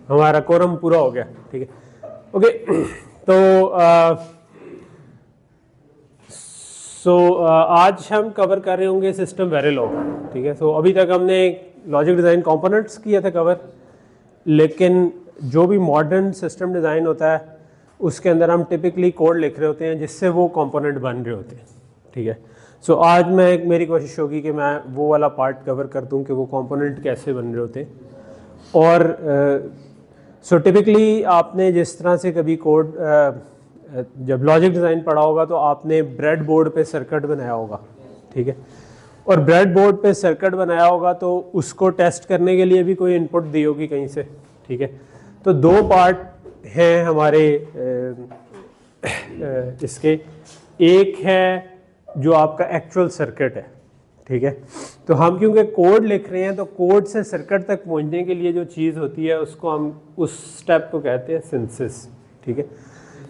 हमारा कोरम पूरा हो गया, ठीक है। ओके, तो आज हम कवर कर रहे होंगे सिस्टम वेरिलॉग, ठीक है। अभी तक हमने लॉजिक डिज़ाइन कंपोनेंट्स किया था कवर, लेकिन जो भी मॉडर्न सिस्टम डिज़ाइन होता है उसके अंदर हम टिपिकली कोड लिख रहे होते हैं जिससे वो कंपोनेंट बन रहे होते हैं, ठीक है। आज मेरी कोशिश होगी कि मैं वो वाला पार्ट कवर कर दूं कि वो कंपोनेंट कैसे बन रहे होते हैं। और टिपिकली आपने जिस तरह से कभी कोड जब लॉजिक डिज़ाइन पढ़ा होगा तो आपने ब्रेड बोर्ड पे सर्किट बनाया होगा, ठीक है। और ब्रेड बोर्ड पे सर्किट बनाया होगा तो उसको टेस्ट करने के लिए भी कोई इनपुट दी होगी कहीं से, ठीक है। तो दो पार्ट हैं हमारे इसके, एक है जो आपका एक्चुअल सर्किट है, ठीक है। तो हम क्योंकि कोड लिख रहे हैं तो कोड से सर्किट तक पहुंचने के लिए जो चीज़ होती है उसको हम उस स्टेप को कहते हैं सिंथेसिस, ठीक है।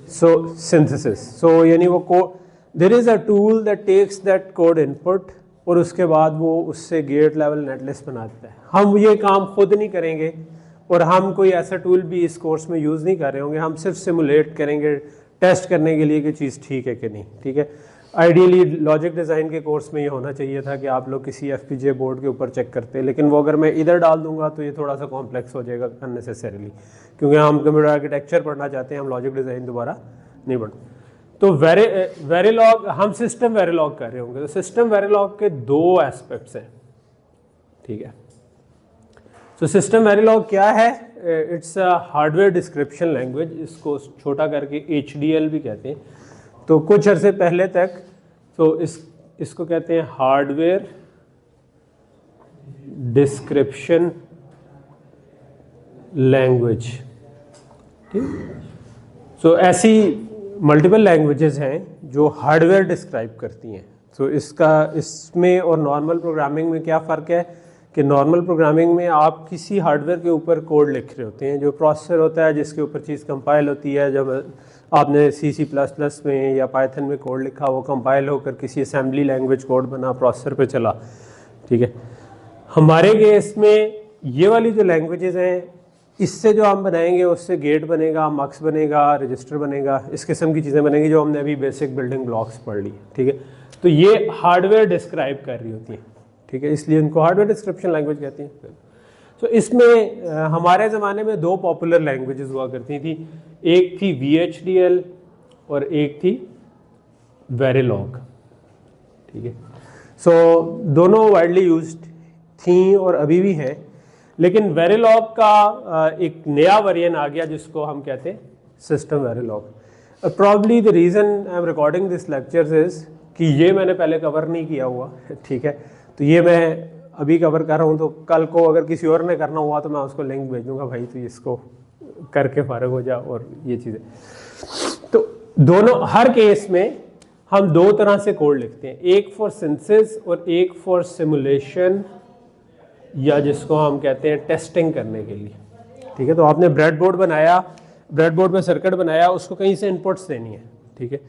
सिंथेसिस यानी वो code, there is a tool that takes that code input और उसके बाद वो उससे गेट लेवल नेटलिस्ट बनाता है। हम ये काम खुद नहीं करेंगे और हम कोई ऐसा टूल भी इस कोर्स में यूज़ नहीं कर रहे होंगे, हम सिर्फ सिमुलेट करेंगे टेस्ट करने के लिए कि चीज़ ठीक है कि नहीं, ठीक है। आइडियली लॉजिक डिज़ाइन के कोर्स में ये होना चाहिए था कि आप लोग किसी FPGA बोर्ड के ऊपर चेक करते हैं, लेकिन वो अगर मैं इधर डाल दूंगा तो ये थोड़ा सा कॉम्प्लेक्स हो जाएगा अननेसेसरीली, क्योंकि हम कंप्यूटर आर्किटेक्चर पढ़ना चाहते हैं, हम लॉजिक डिज़ाइन दोबारा नहीं पढ़। तो वेरिलॉग हम सिस्टम वेरिलॉग कर रहे होंगे। तो सिस्टम वेरिलॉग के दो एस्पेक्ट्स हैं, ठीक है। सिस्टम वेरिलॉग क्या है? It's a hardware description language, इसको छोटा करके HDL भी कहते हैं। तो कुछ अरसे पहले तक इसको कहते हैं हार्डवेयर डिस्क्रिप्शन लैंग्वेज, ठीक। ऐसी मल्टीपल लैंग्वेजेस हैं जो हार्डवेयर डिस्क्राइब करती हैं। इसमें और नॉर्मल प्रोग्रामिंग में क्या फ़र्क है कि नॉर्मल प्रोग्रामिंग में आप किसी हार्डवेयर के ऊपर कोड लिख रहे होते हैं, जो प्रोसेसर होता है जिसके ऊपर चीज़ कंपाइल होती है। जब आपने C++ में या पाइथन में कोड लिखा, वो कंपाइल होकर किसी असेंबली लैंग्वेज कोड बना, प्रोसेसर पे चला, ठीक है। हमारे केस में ये वाली जो लैंग्वेजेस हैं, इससे जो हम बनाएंगे उससे गेट बनेगा, मक्स बनेगा, रजिस्टर बनेगा, इस किस्म की चीज़ें बनेंगी जो हमने अभी बेसिक बिल्डिंग ब्लॉक्स पढ़ ली, ठीक है। तो ये हार्डवेयर डिस्क्राइब कर रही होती है, ठीक है, इसलिए इनको हार्डवेयर डिस्क्रिप्शन लैंग्वेज कहते हैं। इसमें हमारे ज़माने में दो पॉपुलर लैंग्वेजेस हुआ करती थी, एक थी VHDL और एक थी वेरिलॉग, ठीक है। दोनों वाइडली यूज्ड थी और अभी भी हैं, लेकिन वेरिलॉग का एक नया वेरिएंट आ गया जिसको हम कहते हैं system Verilog. Probably the reason I am recording this lectures is कि ये मैंने पहले कवर नहीं किया हुआ, ठीक है। तो ये मैं अभी कवर कर रहा हूँ, तो कल को अगर किसी और ने करना हुआ तो मैं उसको लिंक भेजूंगा, भाई तो इसको करके फारग हो जा, और ये चीज़ें। तो दोनों, हर केस में हम दो तरह से कोड लिखते हैं, एक फॉर सिंथेसिस और एक फॉर सिमुलेशन, या जिसको हम कहते हैं टेस्टिंग करने के लिए, ठीक है। तो आपने ब्रेड बोर्ड बनाया, ब्रेड बोर्ड में सर्किट बनाया, उसको कहीं से इनपुट्स देनी है, ठीक है।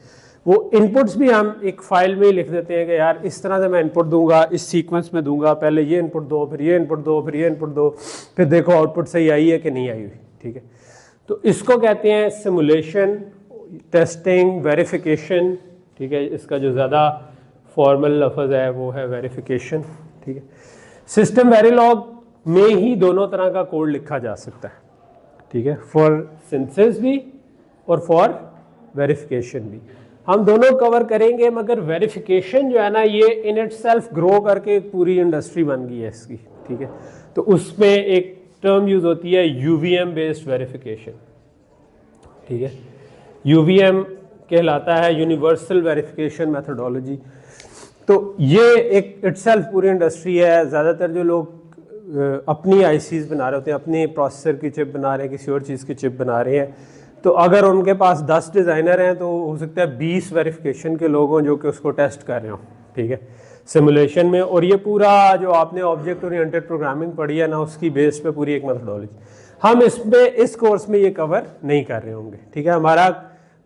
वो इनपुट्स भी हम एक फाइल में ही लिख देते हैं कि यार इस तरह से मैं इनपुट दूंगा, इस सीक्वेंस में दूंगा, पहले ये इनपुट दो, फिर ये इनपुट दो, फिर ये इनपुट दो, फिर देखो आउटपुट सही आई है कि नहीं आई हुई, ठीक है। तो इसको कहते हैं सिमुलेशन, टेस्टिंग, वेरिफिकेशन, ठीक है। इसका जो ज़्यादा फॉर्मल लफ्ज़ है वो है वेरिफिकेशन, ठीक है। सिस्टम वेरिलॉग में ही दोनों तरह का कोड लिखा जा सकता है, ठीक है, फॉर सिंथेसिस भी और फॉर वेरिफिकेशन भी। हम दोनों कवर करेंगे, मगर वेरिफिकेशन जो है ना, ये इन इटसेल्फ ग्रो करके एक पूरी इंडस्ट्री बन गई है इसकी, ठीक है। तो उसमें एक टर्म यूज़ होती है UVM बेस्ड वेरिफिकेशन, ठीक है। UVM कहलाता है यूनिवर्सल वेरिफिकेशन मेथोडोलॉजी। तो ये एक इटसेल्फ पूरी इंडस्ट्री है। ज़्यादातर जो लोग अपनी ICs बना रहे होते हैं, अपने प्रोसेसर की चिप बना रहे हैं, किसी और चीज़ की चिप बना रहे हैं, तो अगर उनके पास 10 डिज़ाइनर हैं तो हो सकता है 20 वेरिफिकेशन के लोग हों जो कि उसको टेस्ट कर रहे हों, ठीक है, सिमुलेशन में। और ये पूरा जो आपने ऑब्जेक्ट ओरिएंटेड प्रोग्रामिंग पढ़ी है ना, उसकी बेस पे पूरी एक मेथोडोलॉजी, हम इसमें इस कोर्स में ये कवर नहीं कर रहे होंगे, ठीक है। हमारा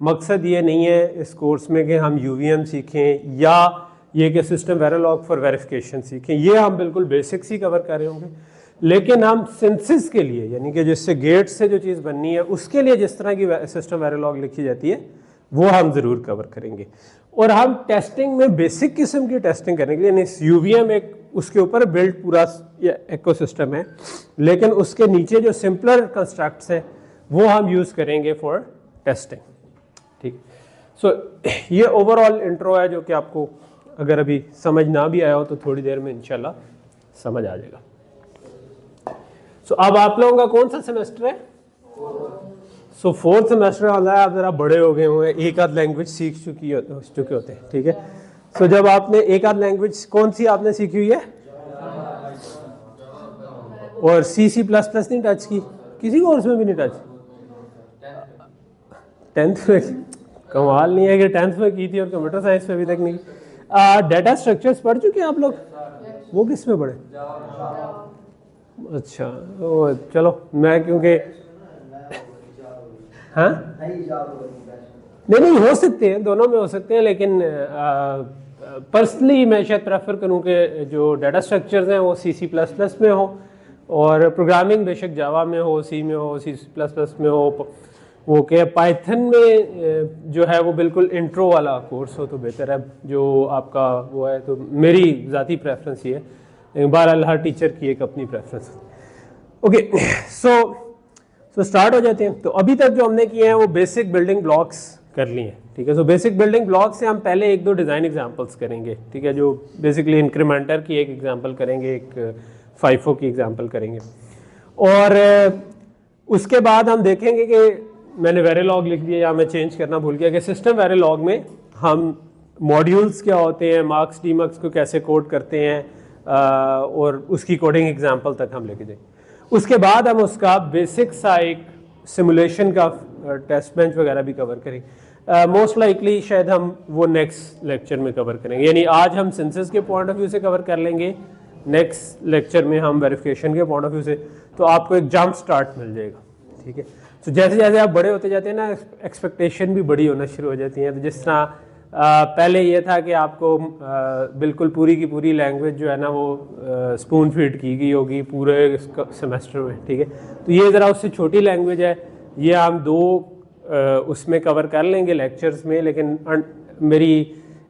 मकसद ये नहीं है इस कोर्स में कि हम UVM सीखें या ये कि सिस्टम वेरिलॉग फॉर वेरिफिकेशन सीखें, ये हम बिल्कुल बेसिक्स ही कवर कर रहे होंगे। लेकिन हम सिंथेसिस के लिए यानी कि जिससे गेट से जो चीज़ बननी है उसके लिए जिस तरह की सिस्टम वेरिलॉग लिखी जाती है वो हम ज़रूर कवर करेंगे। और हम टेस्टिंग में बेसिक किस्म की टेस्टिंग करने के लिए यानी यूवीएम एक उसके ऊपर बिल्ड पूरा इकोसिस्टम है, लेकिन उसके नीचे जो सिंपलर कंस्ट्रक्ट्स हैं वो हम यूज़ करेंगे फॉर टेस्टिंग। ठीक, सो ये ओवरऑल इंट्रो है जो कि आपको अगर अभी समझ ना भी आया हो तो थोड़ी देर में इंशाल्लाह समझ आ जाएगा। सो अब आप लोगों का कौन सा सेमेस्टर है? सो फोर्थ सेमेस्टर वाला है। आप जरा बड़े हो गए हुए, एक आध लैंग्वेज सीख चुके होते हैं। ठीक है, सो जब आपने एक आध लैंग्वेज कौन सी आपने सीखी हुई है और C++ नहीं टच की? किसी कोर्स में भी नहीं टच? 10th में? कमाल नहीं है कि 10th में की थी और कंप्यूटर साइंस में अभी तक नहीं की। डाटा स्ट्रक्चर्स पढ़ चुके हैं आप लोग? वो किस में पढ़े? अच्छा, ओ चलो मैं क्योंकि हाँ नहीं हो सकते हैं, दोनों में हो सकते हैं, लेकिन पर्सनली मैं शायद प्रेफर करूँ कि जो डाटा स्ट्रक्चर्स हैं वो C++ में हो और प्रोग्रामिंग बेशक जावा में हो, C में हो, C++ में हो, वो क्या पाइथन में जो है वो बिल्कुल इंट्रो वाला कोर्स हो तो बेहतर है जो आपका वो है। तो मेरी ज़ाती प्रेफरेंस ये है, बहरहाल हर टीचर की एक अपनी प्रेफरेंस। ओके, सो स्टार्ट हो जाते हैं। तो अभी तक जो हमने किए हैं वो बेसिक बिल्डिंग ब्लॉक्स कर लिए हैं। ठीक है, सो बेसिक बिल्डिंग ब्लॉक से हम पहले एक दो डिज़ाइन एग्जांपल्स करेंगे। ठीक है, जो बेसिकली इंक्रीमेंटर की एक एग्जांपल करेंगे, एक फाइफो की एग्जांपल करेंगे, और उसके बाद हम देखेंगे कि मैंने वेरिलॉग लिख दिया या मैं चेंज करना भूल गया कि सिस्टम वेरिलॉग में हम मॉड्यूल्स क्या होते हैं, मार्क्स डीमार्क्स को कैसे कोड करते हैं, और उसकी कोडिंग एग्जांपल तक हम लेके जाएंगे। उसके बाद हम उसका बेसिक सा एक सिमुलेशन का टेस्ट बेंच वगैरह भी कवर करेंगे। मोस्ट लाइकली शायद हम वो नेक्स्ट लेक्चर में कवर करेंगे, यानी आज हम सेंसस के पॉइंट ऑफ व्यू से कवर कर लेंगे, नेक्स्ट लेक्चर में हम वेरिफिकेशन के पॉइंट ऑफ व्यू से, तो आपको एक जंप स्टार्ट मिल जाएगा। ठीक है, तो जैसे जैसे आप बड़े होते जाते हैं ना, एक्सपेक्टेशन भी बड़ी होना शुरू हो जाती हैं। तो जिस तरह पहले ये था कि आपको बिल्कुल पूरी की पूरी लैंग्वेज जो है ना वो स्पून फीड की गई होगी पूरे सेमेस्टर में। ठीक है, तो ये ज़रा उससे छोटी लैंग्वेज है, ये हम दो उसमें कवर कर लेंगे लेक्चर्स में, लेकिन मेरी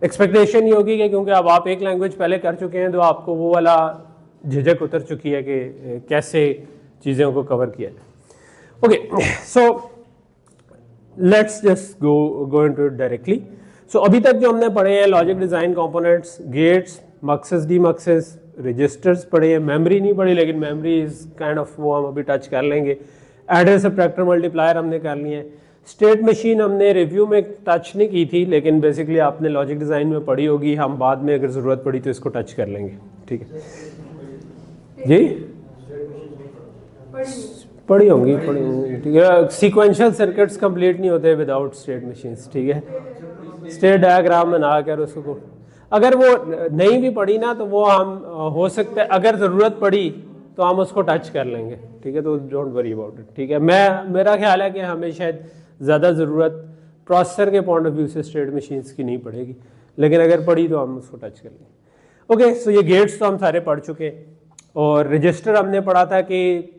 एक्सपेक्टेशन ये होगी कि क्योंकि अब आप एक लैंग्वेज पहले कर चुके हैं तो आपको वो वाला झिझक उतर चुकी है कि कैसे चीज़ों को कवर किया जाए। Okay, so let's just go into it directly. So अभी तक जो हमने पढ़े हैं logic design components, gates, muxes, demuxes, registers पढ़े हैं, मेमोरी नहीं पढ़ी, लेकिन मेमोरी इज काइंड ऑफ वो हम अभी टच कर लेंगे। एडर, सबट्रैक्टर, मल्टीप्लायर हमने कर लिए हैं। स्टेट मशीन हमने रिव्यू में टच नहीं की थी, लेकिन बेसिकली आपने लॉजिक डिज़ाइन में पढ़ी होगी, हम बाद में अगर ज़रूरत पड़ी तो इसको टच कर लेंगे। ठीक है जी, पढ़ी होंगी। ठीक है, सीक्वेंशियल सर्किट्स कंप्लीट नहीं होते विदाउट स्टेट मशीन्स। ठीक है, स्टेट डायग्राम बना कर उसको, अगर वो नहीं भी पढ़ी ना तो वो हम हो सकता है अगर ज़रूरत पड़ी तो हम उसको टच कर लेंगे। ठीक है, तो डोंट वरी अबाउट इट। ठीक है, मेरा ख्याल है कि हमें शायद ज़्यादा ज़रूरत प्रोसेसर के पॉइंट ऑफ व्यू से स्टेट मशीन्स की नहीं पड़ेगी, लेकिन अगर पढ़ी तो हम उसको टच कर लेंगे। ओके, सो ये गेट्स तो हम सारे पढ़ चुके, और रजिस्टर हमने पढ़ा था कि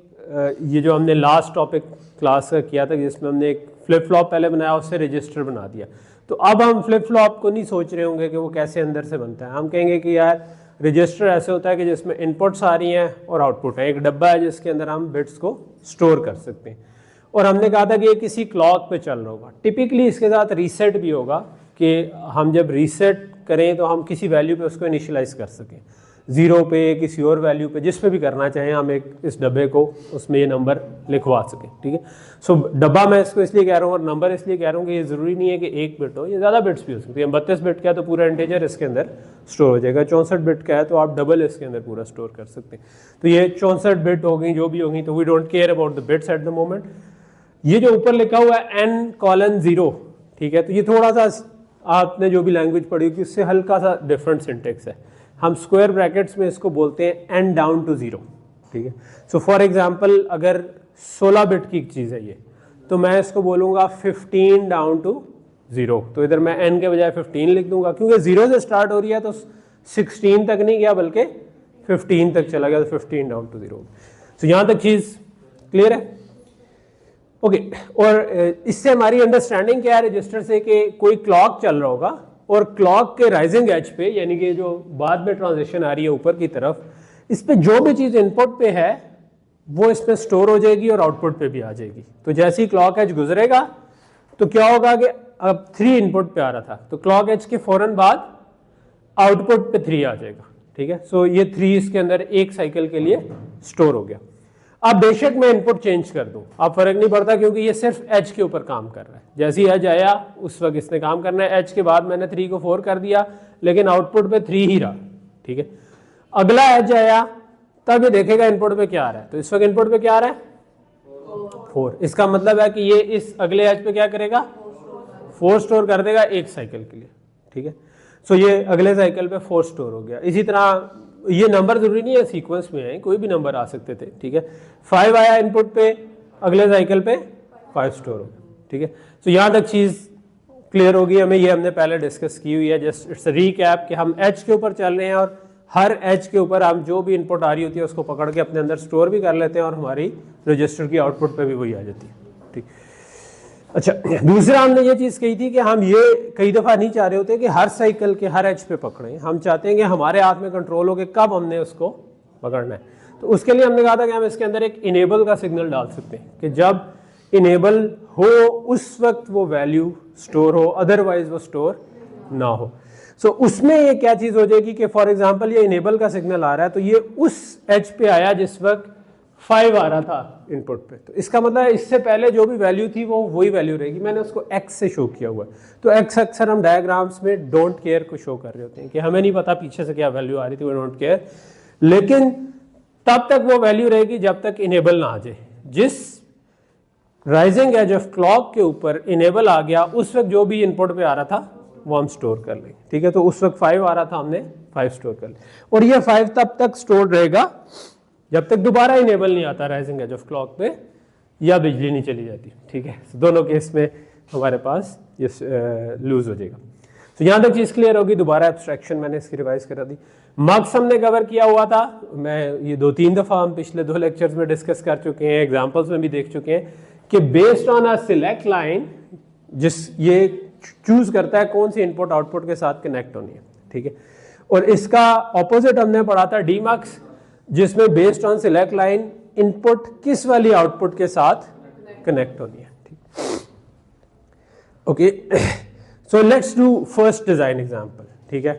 ये जो हमने लास्ट टॉपिक क्लास का किया था जिसमें हमने एक फ्लिप फ्लॉप पहले बनाया, उससे रजिस्टर बना दिया। तो अब हम फ्लिप फ्लॉप को नहीं सोच रहे होंगे कि वो कैसे अंदर से बनता है, हम कहेंगे कि यार रजिस्टर ऐसे होता है कि जिसमें इनपुट्स आ रही हैं और आउटपुट है, एक डब्बा है जिसके अंदर हम बिट्स को स्टोर कर सकते हैं। और हमने कहा था कि ये किसी क्लॉक पे चल रहा होगा, टिपिकली इसके साथ रीसेट भी होगा कि हम जब रीसेट करें तो हम किसी वैल्यू पे उसको इनिशियलाइज कर सकें, 0 पे, किसी और वैल्यू पे, जिस पे भी करना चाहें हम एक इस डब्बे को उसमें ये नंबर लिखवा सकें। ठीक है, सो डब्बा मैं इसको इसलिए कह रहा हूँ और नंबर इसलिए कह रहा हूँ कि ये ज़रूरी नहीं है कि एक बिट हो, ये ज़्यादा बिट्स भी हो सकती है। 32 बिट का है तो पूरा इंटीजर इसके अंदर स्टोर हो जाएगा, 64 बिट का है तो आप डबल इसके अंदर पूरा स्टोर कर सकते हैं। तो ये 64 बिट हो गई, जो भी होगी, तो we don't care about the bits at the moment. ये जो ऊपर लिखा हुआ है n:0, ठीक है, तो ये थोड़ा सा आपने जो भी लैंग्वेज पढ़ी होगी उससे हल्का सा डिफरेंट सिंटेक्स है। हम स्क्वायर ब्रैकेट्स में इसको बोलते हैं n डाउन टू 0। ठीक है, सो फॉर एग्जांपल अगर 16 बिट की चीज़ है ये, तो मैं इसको बोलूँगा 15 डाउन टू 0। तो इधर मैं n के बजाय 15 लिख दूंगा, क्योंकि 0 से स्टार्ट हो रही है तो 16 तक नहीं गया बल्कि 15 तक चला गया, तो 15 डाउन टू 0। तो यहाँ तक चीज़ क्लियर है? ओके और इससे हमारी अंडरस्टैंडिंग क्या है रजिस्टर से कि कोई क्लॉक चल रहा होगा और क्लॉक के राइजिंग एज पे, यानी कि जो बाद में ट्रांजिशन आ रही है ऊपर की तरफ, इस पे जो भी चीज़ इनपुट पे है वो इसमें स्टोर हो जाएगी और आउटपुट पे भी आ जाएगी। तो जैसे ही क्लॉक एज गुजरेगा तो क्या होगा कि अब 3 इनपुट पे आ रहा था, तो क्लॉक एज के फौरन बाद आउटपुट पे 3 आ जाएगा। ठीक है, सो ये 3 इसके अंदर एक साइकिल के लिए स्टोर हो गया। अब बेशक मैं इनपुट चेंज कर दूं, अब फर्क नहीं पड़ता क्योंकि ये सिर्फ एज के ऊपर काम कर रहा है। जैसे ही एज आया उस वक्त इसने काम करना है, एज के बाद मैंने 3 को 4 कर दिया लेकिन आउटपुट पे 3 ही रहा। ठीक है, अगला एज आया तब ये देखेगा इनपुट पे क्या आ रहा है, तो इस वक्त इनपुट पे क्या आ रहा है 4। इसका मतलब है कि ये इस अगले एज पे क्या करेगा 4 स्टोर कर देगा एक साइकिल के लिए। ठीक है, सो ये अगले साइकिल पे 4 स्टोर हो गया। इसी तरह ये नंबर जरूरी नहीं है सीक्वेंस में है, कोई भी नंबर आ सकते थे। ठीक है, 5 आया इनपुट पे, अगले साइकिल पे 5 स्टोर हो गया। ठीक है, तो यहाँ तक चीज़ क्लियर होगी हमें, ये हमने पहले डिस्कस की हुई है। जस्ट इट्स रीकैप कि हम एज के ऊपर चल रहे हैं और हर एज के ऊपर हम जो भी इनपुट आ रही होती है उसको पकड़ के अपने अंदर स्टोर भी कर लेते हैं और हमारी रजिस्टर की आउटपुट पे भी वही आ जाती है। ठीक, अच्छा दूसरा हमने ये चीज़ कही थी कि हम ये कई दफ़ा नहीं चाह रहे होते कि हर साइकिल के हर एज पे पकड़ें, हम चाहते हैं कि हमारे हाथ में कंट्रोल हो कि कब हमने उसको पकड़ना है। तो उसके लिए हमने कहा था कि हम इसके अंदर एक इनेबल का सिग्नल डाल सकते हैं कि जब इनेबल हो उस वक्त वो वैल्यू स्टोर हो, अदरवाइज वो स्टोर ना हो। सो उसमें ये क्या चीज़ हो जाएगी कि फॉर एग्जाम्पल ये इनेबल का सिग्नल आ रहा है तो ये उस एज पे आया जिस वक्त 5 आ रहा था इनपुट पे, तो इसका मतलब है इससे पहले जो भी वैल्यू थी वो वही वैल्यू रहेगी। मैंने उसको x से शो किया हुआ है, तो x अक्सर हम डायग्राम्स में डोंट केयर को शो कर रहे होते हैं कि हमें नहीं पता पीछे से क्या वैल्यू आ रही थी, वो डोंट केयर, लेकिन तब तक वो वैल्यू रहेगी जब तक इनेबल ना आ जाए। जिस राइजिंग एज ऑफ क्लॉक के ऊपर इनेबल आ गया उस वक्त जो भी इनपुट पे आ रहा था वो हम स्टोर कर लेंगे। ठीक है, तो उस वक्त 5 आ रहा था, हमने 5 स्टोर कर लिया और ये 5 तब तक स्टोर रहेगा जब तक दोबारा इनेबल नहीं आता राइजिंग एज ऑफ क्लॉक पे या बिजली नहीं चली जाती। ठीक है, दोनों केस में हमारे पास ये लूज हो जाएगा। तो यहाँ तक चीज़ क्लियर होगी। दोबारा एब्स्ट्रैक्शन मैंने इसकी रिवाइज करा दी। मक्स हमने कवर किया हुआ था, मैं ये 2-3 दफ़ा हम पिछले 2 लेक्चर्स में डिस्कस कर चुके हैं, एग्जाम्पल्स में भी देख चुके हैं कि based on a select line जिस ये चूज करता है कौन सी इनपुट आउटपुट के साथ कनेक्ट होनी है। ठीक है, और इसका ऑपोजिट हमने पढ़ा था डीमक्स, जिसमें based on select line input किस वाली आउटपुट के साथ कनेक्ट होनी है। ठीक, okay, so let's do first design example. ठीक है,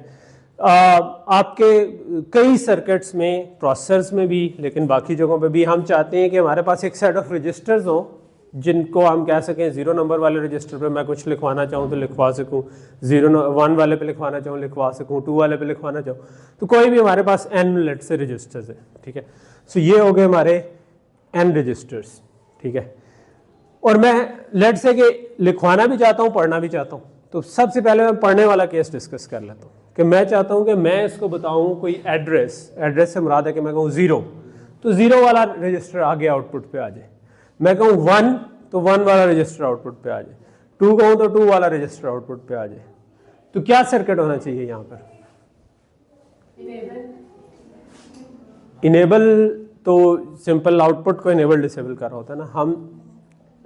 आपके कई सर्किट्स में, प्रोसेसर्स में भी, लेकिन बाकी जगहों पे भी हम चाहते हैं कि हमारे पास एक सेट ऑफ रजिस्टर्स हो जिनको हम कह सकें 0 नंबर वाले रजिस्टर पे मैं कुछ लिखवाना चाहूँ तो लिखवा सकूँ, 1 वाले पे लिखवाना चाहूँ लिखवा सकूँ, 2 वाले पे लिखवाना चाहूँ, तो कोई भी हमारे पास n लेट से रजिस्टर्स है। ठीक है, सो ये हो गए हमारे n रजिस्टर्स। ठीक है, और मैं लेट से कि लिखवाना भी चाहता हूँ पढ़ना भी चाहता हूँ, तो सबसे पहले मैं पढ़ने वाला केस डिस्कस कर लेता हूँ कि मैं चाहता हूँ कि मैं इसको बताऊँ कोई एड्रेस से मुराद है कि मैं कहूँ 0, तो 0 वाला रजिस्टर आगे आउटपुट पे आ जाए। मैं कहूँ 1 तो 1 वाला रजिस्टर आउटपुट पे आ जाए, 2 कहूँ तो 2 वाला रजिस्टर आउटपुट पे आ जाए। तो क्या सर्किट होना चाहिए यहाँ पर? इनेबल तो सिंपल आउटपुट को इनेबल डिसेबल कर रहा होता है ना। हम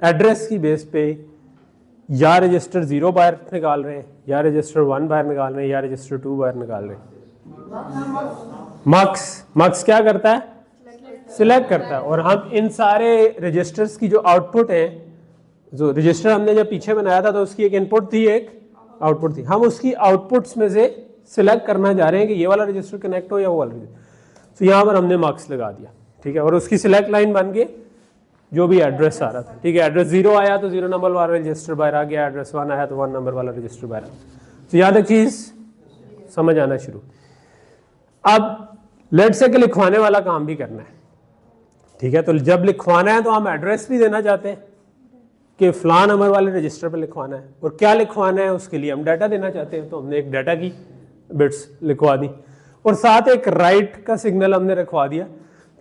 एड्रेस की बेस पे या रजिस्टर 0 बाहर निकाल रहे हैं, या रजिस्टर 1 बाहर निकाल रहे हैं, या रजिस्टर 2 बाहर निकाल रहे हैं। मक्स क्या करता है? सिलेक्ट करता है। और हम इन सारे रजिस्टर्स की जो आउटपुट है, जो रजिस्टर हमने जब पीछे बनाया था तो उसकी एक इनपुट थी एक आउटपुट थी, हम उसकी आउटपुट्स में से सिलेक्ट करना जा रहे हैं कि ये वाला रजिस्टर कनेक्ट हो या वो वाला रजिस्टर। तो यहाँ पर हमने मार्क्स लगा दिया। ठीक है, और उसकी सिलेक्ट लाइन बन गई जो भी एड्रेस आ रहा था। ठीक है, एड्रेस 0 आया तो 0 नंबर वाला रजिस्टर बाहर आ गया, एड्रेस 1 आया तो 1 नंबर वाला रजिस्टर बाहर आ गया। तो यहाँ तक चीज़ समझ आना शुरू। अब लेट से कि लिखवाने वाला काम भी करना है। ठीक है, तो जब लिखवाना है तो हम एड्रेस भी देना चाहते हैं कि फलां नंबर वाले रजिस्टर पर लिखवाना है, और क्या लिखवाना है उसके लिए हम डाटा देना चाहते हैं, तो हमने एक डाटा की बिट्स लिखवा दी और साथ एक राइट का सिग्नल हमने रखवा दिया,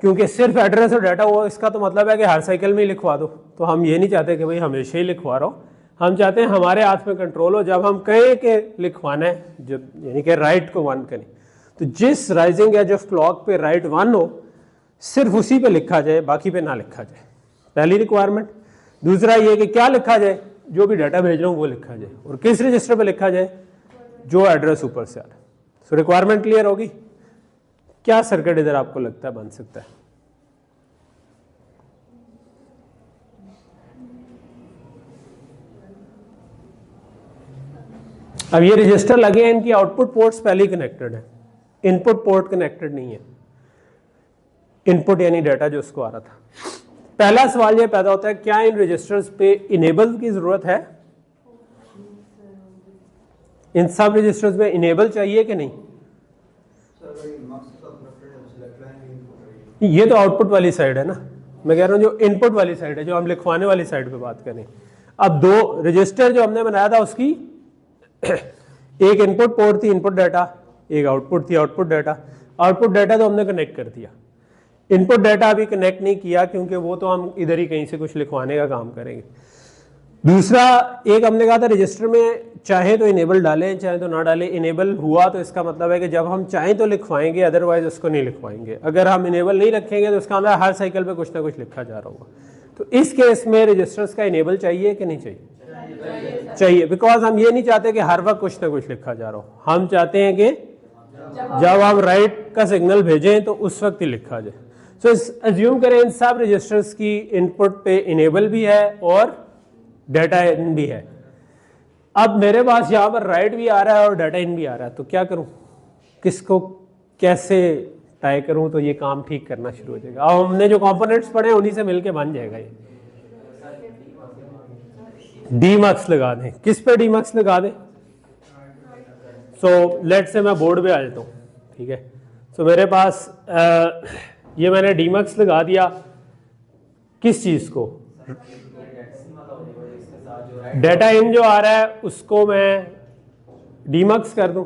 क्योंकि सिर्फ एड्रेस और डाटा हुआ इसका तो मतलब है कि हर साइकिल में ही लिखवा दो। तो हम ये नहीं चाहते कि भाई हमेशा ही लिखवा रहा हो, हम चाहते हैं हमारे हाथ में कंट्रोल हो, जब हम कहें कि लिखवाना है जब यानी कि राइट को 1 करें, तो जिस राइजिंग एज ऑफ क्लॉक पे राइट 1 हो सिर्फ उसी पे लिखा जाए, बाकी पे ना लिखा जाए, पहली रिक्वायरमेंट। दूसरा ये कि क्या लिखा जाए, जो भी डाटा भेज रहा हूँ वो लिखा जाए, और किस रजिस्टर पे लिखा जाए, जो एड्रेस ऊपर से आ रहा है। सो रिक्वायरमेंट क्लियर होगी। क्या सर्किट इधर आपको लगता है बन सकता है? अब ये रजिस्टर लगे हैं, इनकी आउटपुट पोर्ट्स पहले ही कनेक्टेड है, इनपुट पोर्ट कनेक्टेड नहीं है। इनपुट यानी डाटा जो उसको आ रहा था। पहला सवाल ये पैदा होता है, क्या इन रजिस्टर्स पे इनेबल की जरूरत है? इन सब रजिस्टर्स में इनेबल चाहिए कि नहीं? ये तो आउटपुट वाली साइड है ना, मैं कह रहा हूं जो इनपुट वाली साइड है, जो हम लिखवाने वाली साइड पे बात करें। अब दो रजिस्टर जो हमने बनाया था उसकी एक इनपुट पोर्ट थी, इनपुट डाटा, एक आउटपुट थी, आउटपुट डाटा। आउटपुट डाटा तो हमने कनेक्ट कर दिया, इनपुट डाटा अभी कनेक्ट नहीं किया, क्योंकि वो तो हम इधर ही कहीं से कुछ लिखवाने का काम करेंगे। दूसरा, एक हमने कहा था रजिस्टर में चाहे तो इनेबल डालें, चाहे तो ना डालें। इनेबल हुआ तो इसका मतलब है कि जब हम चाहें तो लिखवाएंगे, अदरवाइज उसको नहीं लिखवाएंगे। अगर हम इनेबल नहीं रखेंगे तो उसका मतलब हर साइकिल पे कुछ ना कुछ लिखा जा रहा होगा। तो इस केस में रजिस्टर्स का इनेबल चाहिए कि नहीं चाहिए? चाहिए, बिकॉज हम ये नहीं चाहते कि हर वक्त कुछ ना कुछ लिखा जा रहा हो। हम चाहते हैं कि जब हम राइट का सिग्नल भेजें तो उस वक्त ही लिखा जाए। सो अज्यूम करें इन सब रजिस्टर्स की इनपुट पे इनेबल भी है और डाटा इन भी है। अब मेरे पास यहाँ पर राइट भी आ रहा है और डाटा इन भी आ रहा है, तो क्या करूँ, किसको कैसे टाई करूँ तो ये काम ठीक करना शुरू हो जाएगा। अब हमने जो कंपोनेंट्स पढ़े हैं उन्हीं से मिलके बन जाएगा ये। डीमक्स लगा दें, किस पे डीमक्स लगा दें? सो लेट से मैं बोर्ड पे आ जाता हूँ, ठीक है। सो मेरे पास ये मैंने डीमक्स लगा दिया, किस चीज़ को? डाटा इन जो आ रहा है उसको मैं डीमक्स कर दूं,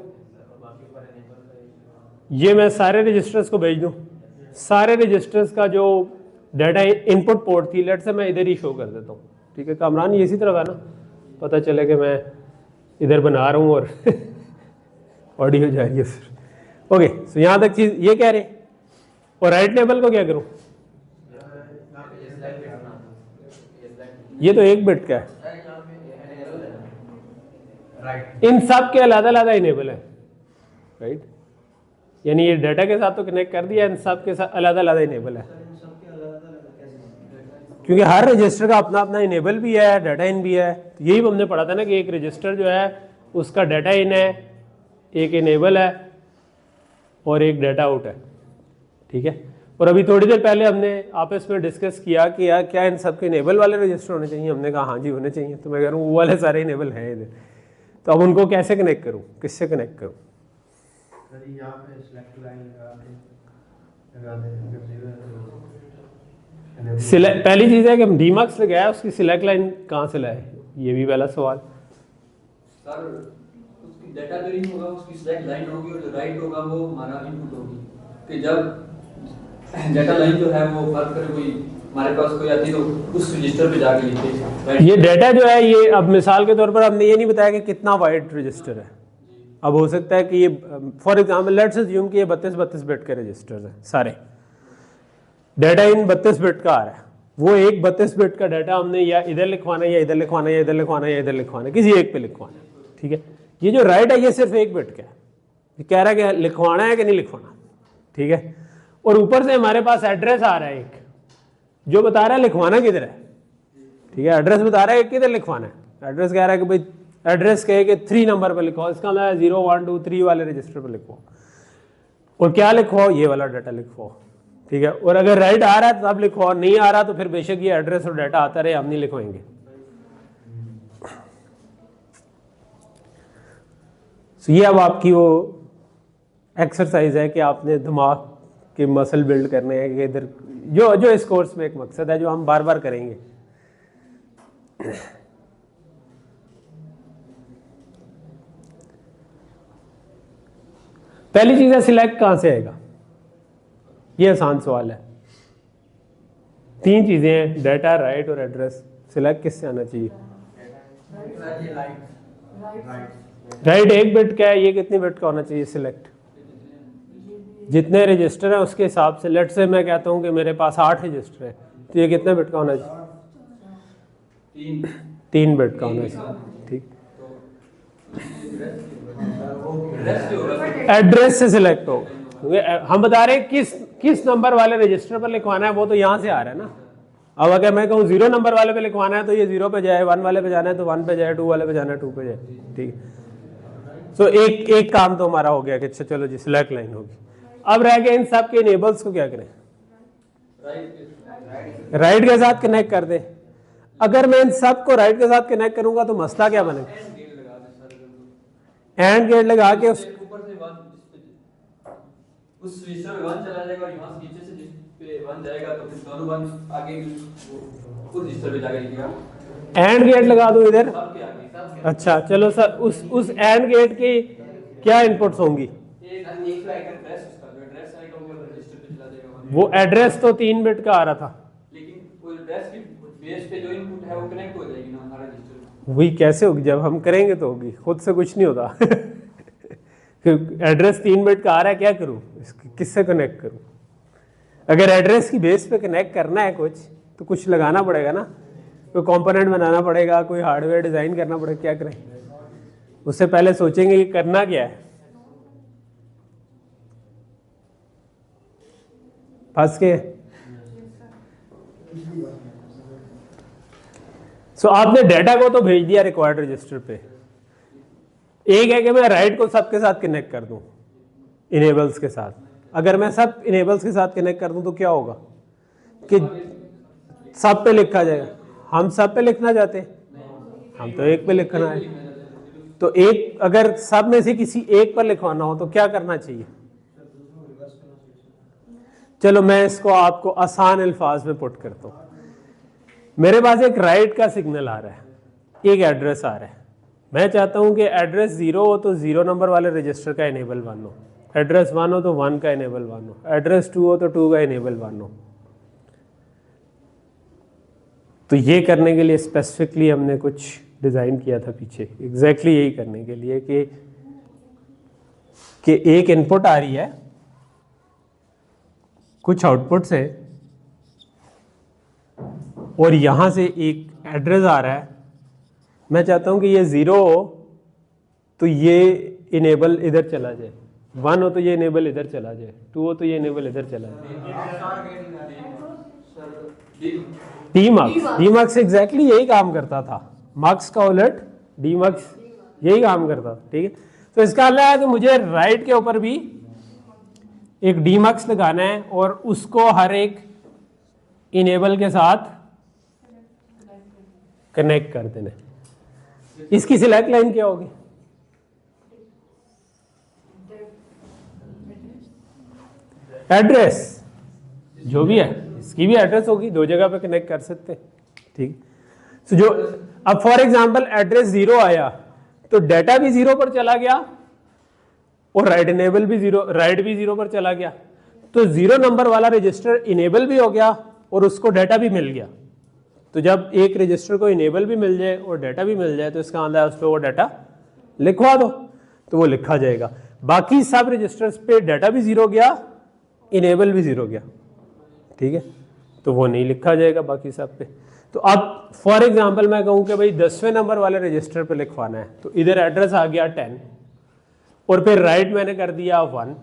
ये मैं सारे रजिस्टर्स को भेज दूं। सारे रजिस्टर्स का जो डाटा इनपुट पोर्ट थी, लेट से मैं इधर ही शो कर देता हूँ, ठीक है। कामरान ये इसी तरफ है ना, पता चले कि मैं इधर बना रहा हूँ और ऑडियो जा रही है फिर। ओके, सो यहाँ तक चीज़ ये कह रहे हैं। और राइट लेवल को क्या करूँ? ये तो एक बिट का है, इन सब के अलग अलग इनेबल है, राइट। यानी ये डाटा के साथ तो कनेक्ट कर दिया, इन सब के साथ अलग अलग इनेबल है, क्योंकि हर रजिस्टर का अपना अपना इनेबल भी है, डाटा इन भी है। यही हमने पढ़ा था ना कि एक रजिस्टर जो है उसका डाटा इन है, एक इनेबल है और एक डाटा आउट है, ठीक है। और अभी थोड़ी देर पहले हमने आपस में डिस्कस किया कि यार क्या इन सब के इनेबल वाले रजिस्टर होने चाहिए? हमने कहा हाँ जी होने चाहिए। तो मैं कह रहा हूँ वो वाले सारे इनेबल हैं इधर, तो अब उनको कैसे कनेक्ट करूँ, किससे कनेक्ट करूँ? पहली चीज़ है कि हम डीमक्स लगाया, उसकी सिलेक्ट लाइन कहाँ से लाए, ये भी पहला सवाल। सर उसकी डाटा जो रीड होगा उसकी सिलेक्ट लाइन होगी और जो राइट होगा वो हमारा इनपुट होगी। कि जब डाटा लाइन जो है वो फर्क करे कोई हमारे पास कोई आती तो उस रजिस्टर पे जाके लिखते। ये डाटा जो है ये, अब मिसाल के तौर पर हमने ये नहीं बताया कि कितना वाइड रजिस्टर है। अब हो सकता है कि ये फॉर एग्जांपल लेट्स अज्यूम कि ये 32 बिट के रजिस्टर्स हैं सारे, डाटा इन 32 बिट का आ रहा है। वो एक 32 बिट का डाटा हमने या इधर लिखवाना है या इधर लिखवाना है या इधर लिखवाना है या इधर लिखवाना है, किसी एक पे लिखवाना है, ठीक है। ये जो राइट है ये सिर्फ एक बिट का है, ये कह रहा है कि लिखवाना है कि नहीं लिखवाना, ठीक है। और ऊपर से हमारे पास एड्रेस आ रहा है एक, जो बता रहा है लिखवाना किधर है, ठीक है। एड्रेस बता रहा है किधर लिखवाना है। एड्रेस कह रहा है कि भाई एड्रेस कहे कि 3 नंबर पर लिखवाओ, इसका मतलब 0 1 2 3 वाले रजिस्टर पर लिखवाओ। और क्या लिखवाओ? ये वाला डाटा लिखवाओ, ठीक है। और अगर राइट आ रहा है तो तब लिखवाओ, नहीं आ रहा तो फिर बेशक ये एड्रेस और डाटा आता रहे, हम नहीं लिखवाएंगे। तो ये अब आपकी वो एक्सरसाइज है कि आपने दिमाग के मसल बिल्ड करने हैं कि इधर जो इस कोर्स में एक मकसद है जो हम बार बार करेंगे। पहली चीज है सिलेक्ट कहां से आएगा, ये आसान सवाल है। 3 चीजें हैं, डाटा, राइट और एड्रेस। सिलेक्ट किससे आना चाहिए? राइट 1 बिट का है, ये कितनी बिट का होना चाहिए सिलेक्ट? जितने रजिस्टर हैं उसके हिसाब से, लेट से मैं कहता हूँ कि मेरे पास 8 रजिस्टर है, तो ये कितने बिट का होना चाहिए? 3 बिट का होना चाहिए। ठीक, एड्रेस से सिलेक्ट हो, हम बता रहे हैं किस नंबर वाले रजिस्टर पर लिखवाना है, वो तो यहाँ से आ रहा है ना। अब अगर मैं कहूँ 0 नंबर वाले पे लिखवाना है तो ये 0 पे जाए, 1 वाले पे जाना है तो 1 पे जाए, 2 वाले पे जाना है 2 पे जाए। ठीक है, तो एक काम तो हमारा हो गया कि अच्छा चलो जी सिलेक्ट लाइन होगी। अब रह गया इन सब के इनेबल्स को क्या करें? राइट के साथ कनेक्ट कर दे। अगर मैं इन सब को राइट के साथ कनेक्ट करूंगा तो मसला क्या बनेगा? एंड गेट लगा के उस रजिस्टर में 1 चला जाएगा और यहाँ से नीचे से जिस पे 1 जाएगा तो फिर दोनों 1 आगे उस रजिस्टर पे जाके लिखेगा। एंड गेट लगा दो इधर। सबके आगे। अच्छा चलो सर, उस एंड गेट की क्या इनपुट्स होंगी? एक एड्रेस, उसका जो एड्रेस राइट होगा रजिस्टर पे चला जाएगा। वो एड्रेस तो 3 बिट का आ रहा था, लेकिन वो एड्रेस की बेस पे जो इनपुट है वो कनेक्ट हो जाएगी ना हमारा रजिस्टर। वही कैसे होगी? जब हम करेंगे तो होगी, खुद से कुछ नहीं होता। फिर एड्रेस 3 बिट का आ रहा है, क्या करूं? किससे कनेक्ट करूं? अगर एड्रेस की बेस पे कनेक्ट करना है कुछ तो कुछ लगाना पड़ेगा ना, कोई कंपोनेंट बनाना पड़ेगा, कोई हार्डवेयर डिजाइन करना पड़ेगा। क्या करें? उससे पहले सोचेंगे कि करना क्या है। फंस के सो आपने डाटा को तो भेज दिया रिक्वायर्ड रजिस्टर पे। एक है कि मैं राइट को सबके साथ कनेक्ट कर दूं इनेबल्स के साथ। अगर मैं सब इनेबल्स के साथ कनेक्ट कर दूं तो क्या होगा कि सब पे लिखा जाएगा। हम सब पे लिखना चाहते हैं, हम तो एक पे लिखना है। तो एक अगर सब में से किसी एक पर लिखवाना हो तो क्या करना चाहिए? चलो मैं इसको आपको आसान अल्फाज में पुट करता हूं। मेरे पास एक राइट का सिग्नल आ रहा है, एक एड्रेस आ रहा है। मैं चाहता हूं कि एड्रेस 0 हो तो 0 नंबर वाले रजिस्टर का इनेबल 1 हो, एड्रेस 1 हो तो 1 का इनेबल 1 हो, एड्रेस 2 हो तो 2 का इनेबल 1 हो। तो ये करने के लिए स्पेसिफिकली हमने कुछ डिज़ाइन किया था पीछे, एग्जैक्टली यही करने के लिए कि एक इनपुट आ रही है, कुछ आउटपुट से, और यहां से एक एड्रेस आ रहा है। मैं चाहता हूं कि ये 0 हो तो ये इनेबल इधर चला जाए, 1 हो तो ये इनेबल इधर चला जाए, 2 हो तो ये इनेबल इधर चला जाए। डीमक्स एग्जैक्टली यही काम करता था, मक्स का उलट डीमक्स यही काम करता था। ठीक है, तो इसका मतलब है कि मुझे राइट के ऊपर भी एक डीमक्स लगाना है और उसको हर एक इनेबल के साथ कनेक्ट कर देना है। इसकी सिलेक्ट लाइन क्या होगी? एड्रेस जो भी है, इसकी भी एड्रेस होगी, 2 जगह पे कनेक्ट कर सकते हैं। ठीक, तो जो अब फॉर एग्जांपल एड्रेस 0 आया तो डाटा भी 0 पर चला गया और राइट इनेबल भी 0, राइट भी 0 पर चला गया। तो 0 नंबर वाला रजिस्टर इनेबल भी हो गया और उसको डाटा भी मिल गया। तो जब एक रजिस्टर को इनेबल भी मिल जाए और डाटा भी मिल जाए तो इसका मतलब है उस पर वो डाटा लिखवा दो, तो वो लिखा जाएगा। बाकी सब रजिस्टर्स पे डाटा भी 0 गया, इनेबल भी 0 गया। ठीक है, तो वो नहीं लिखा जाएगा बाकी सब पे। तो अब फॉर एग्जांपल मैं कहूँ कि भाई 10वें नंबर वाले रजिस्टर पे लिखवाना है, तो इधर एड्रेस आ गया 10 और फिर राइट मैंने कर दिया 1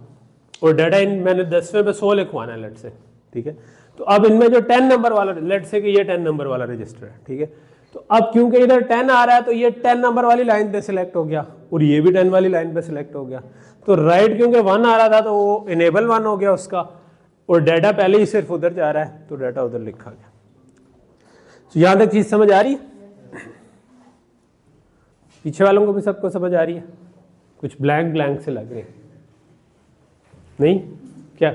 और डाटा इन मैंने 10वें पे 100 लिखवाना है लेट से। ठीक है, तो अब इनमें जो 10 नंबर वाला, लेट से कि ये 10 नंबर वाला रजिस्टर है। ठीक है, तो अब क्योंकि इधर 10 आ रहा है तो ये 10 नंबर वाली लाइन पे सिलेक्ट हो गया और ये भी 10 वाली लाइन पे सिलेक्ट हो गया। तो राइट क्योंकि 1 आ रहा था तो वो इनेबल 1 हो गया उसका, और डाटा पहले ही सिर्फ उधर जा रहा है तो डाटा उधर लिखा गया। तो यहां तक चीज समझ आ रही है? पीछे वालों को भी सबको समझ आ रही है? कुछ ब्लैंक से लग रहे हैं नहीं क्या?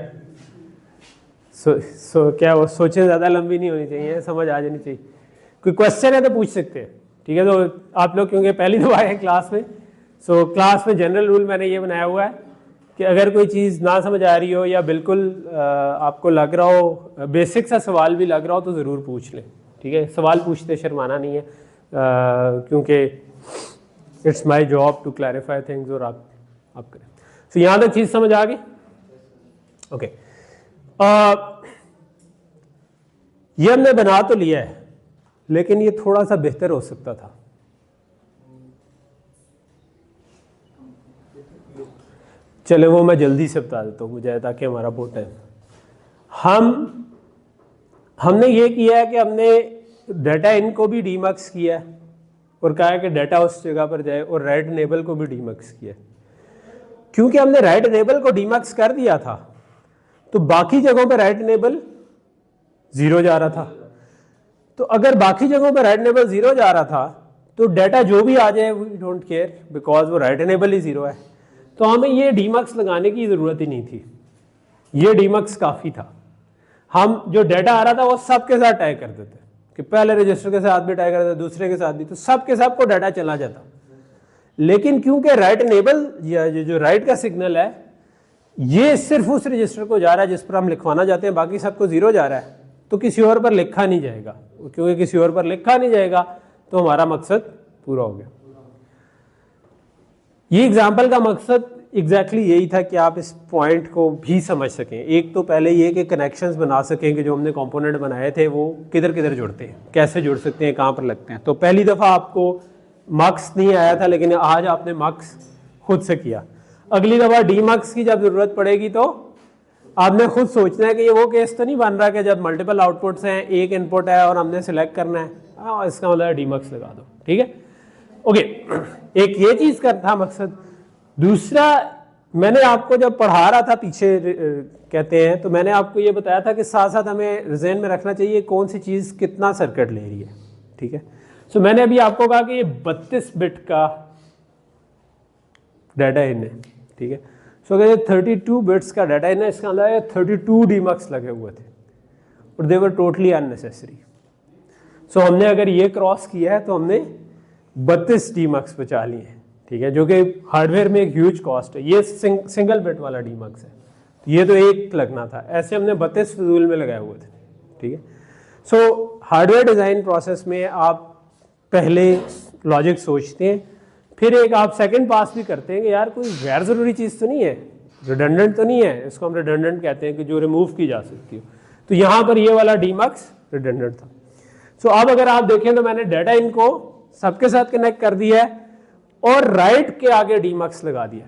क्या वो सोचें ज़्यादा लंबी नहीं होनी चाहिए, समझ आ जानी चाहिए। कोई क्वेश्चन है तो पूछ सकते हैं। ठीक है, तो आप लोग क्योंकि पहली दफा आए हैं क्लास में, सो क्लास में जनरल रूल मैंने ये बनाया हुआ है कि अगर कोई चीज़ ना समझ आ रही हो या बिल्कुल आपको लग रहा हो, बेसिक सा सवाल भी लग रहा हो तो ज़रूर पूछ लें। ठीक है, सवाल पूछते शर्माना नहीं है, क्योंकि it's my job to clarify things और आप करें। तो यहाँ तक चीज़ समझ आ गई? ओके, ये हमने बना तो लिया है, लेकिन ये थोड़ा सा बेहतर हो सकता था। चले वो मैं जल्दी से बता देता हूँ मुझे, ताकि हमारा बहुत टाइम, हमने ये किया है कि हमने डाटा इन को भी डीमक्स किया है और कहा है कि डाटा उस जगह पर जाए, और राइट इनेबल को भी डीमक्स किया है। क्योंकि हमने राइट इनेबल को डीमक्स कर दिया था तो बाकी जगहों पर राइट इनेबल 0 जा रहा था। तो अगर बाकी जगहों पर राइट इनेबल 0 जा रहा था तो डाटा जो भी आ जाए वी डोंट केयर, बिकॉज वो राइट इनेबल ही 0 है। तो हमें ये डीमक्स लगाने की ज़रूरत ही नहीं थी, ये डीमक्स काफ़ी था। हम जो डाटा आ रहा था वो सबके साथ टाई कर देते कि पहले रजिस्टर के साथ भी टाई कर देते, दूसरे के साथ भी, तो सबके साथ को डाटा चला जाता। लेकिन क्योंकि राइट इनेबल जो राइट का सिग्नल है ये सिर्फ उस रजिस्टर को जा रहा है जिस पर हम लिखवाना चाहते हैं, बाकी सबको 0 जा रहा है, तो किसी और पर लिखा नहीं जाएगा। क्योंकि किसी और पर लिखा नहीं जाएगा तो हमारा मकसद पूरा हो गया। ये एग्जाम्पल का मकसद एग्जैक्टली यही था कि आप इस पॉइंट को भी समझ सकें। एक तो पहले ये कि कनेक्शंस बना सकें कि जो हमने कंपोनेंट बनाए थे वो किधर किधर जुड़ते हैं, कैसे जुड़ सकते हैं, कहाँ पर लगते हैं। तो पहली दफ़ा आपको मार्क्स नहीं आया था, लेकिन आज आपने मार्क्स खुद से किया। अगली दफ़ा डी मार्क्स की जब ज़रूरत पड़ेगी तो आपने खुद सोचना है कि ये वो केस तो नहीं बन रहा कि जब मल्टीपल आउटपुट्स हैं, एक इनपुट है और हमने सिलेक्ट करना है, इसका मतलब डी मार्क्स लगा दो। ठीक है, ओके, एक ये चीज़ का था मकसद। दूसरा, मैंने आपको जब पढ़ा रहा था पीछे कहते हैं, तो मैंने आपको ये बताया था कि साथ साथ हमें ज़हन में रखना चाहिए कौन सी चीज़ कितना सर्किट ले रही है। ठीक है, सो मैंने अभी आपको कहा कि ये 32 बिट का डाटा इन है। ठीक है, सो अगर ये 32 बिट्स का डाटा इन है, इसका मतलब 32 डीमक्स लगे हुए थे और दे वर टोटली अननेसेसरी। सो हमने अगर ये क्रॉस किया है तो हमने 32 डीमक्स बचा लिए हैं। ठीक है, जो कि हार्डवेयर में एक ह्यूज कॉस्ट है। ये सिंगल बिट वाला डीमक्स है, तो ये तो एक लगना था, ऐसे हमने 32 फजूल में लगाए हुए थे। ठीक है, सो हार्डवेयर डिज़ाइन प्रोसेस में आप पहले लॉजिक सोचते हैं, फिर एक आप सेकंड पास भी करते हैं कि यार कोई गैर ज़रूरी चीज़ तो नहीं है, रिडंडेंट तो नहीं है, इसको हम रिडंडेंट कहते हैं कि जो रिमूव की जा सकती हो। तो यहाँ पर ये वाला डीमक्स रिडंडेंट था। सो अब अगर आप देखें तो मैंने डाटा इनको सबके साथ कनेक्ट कर दिया है और राइट के आगे डीमक्स लगा दिया।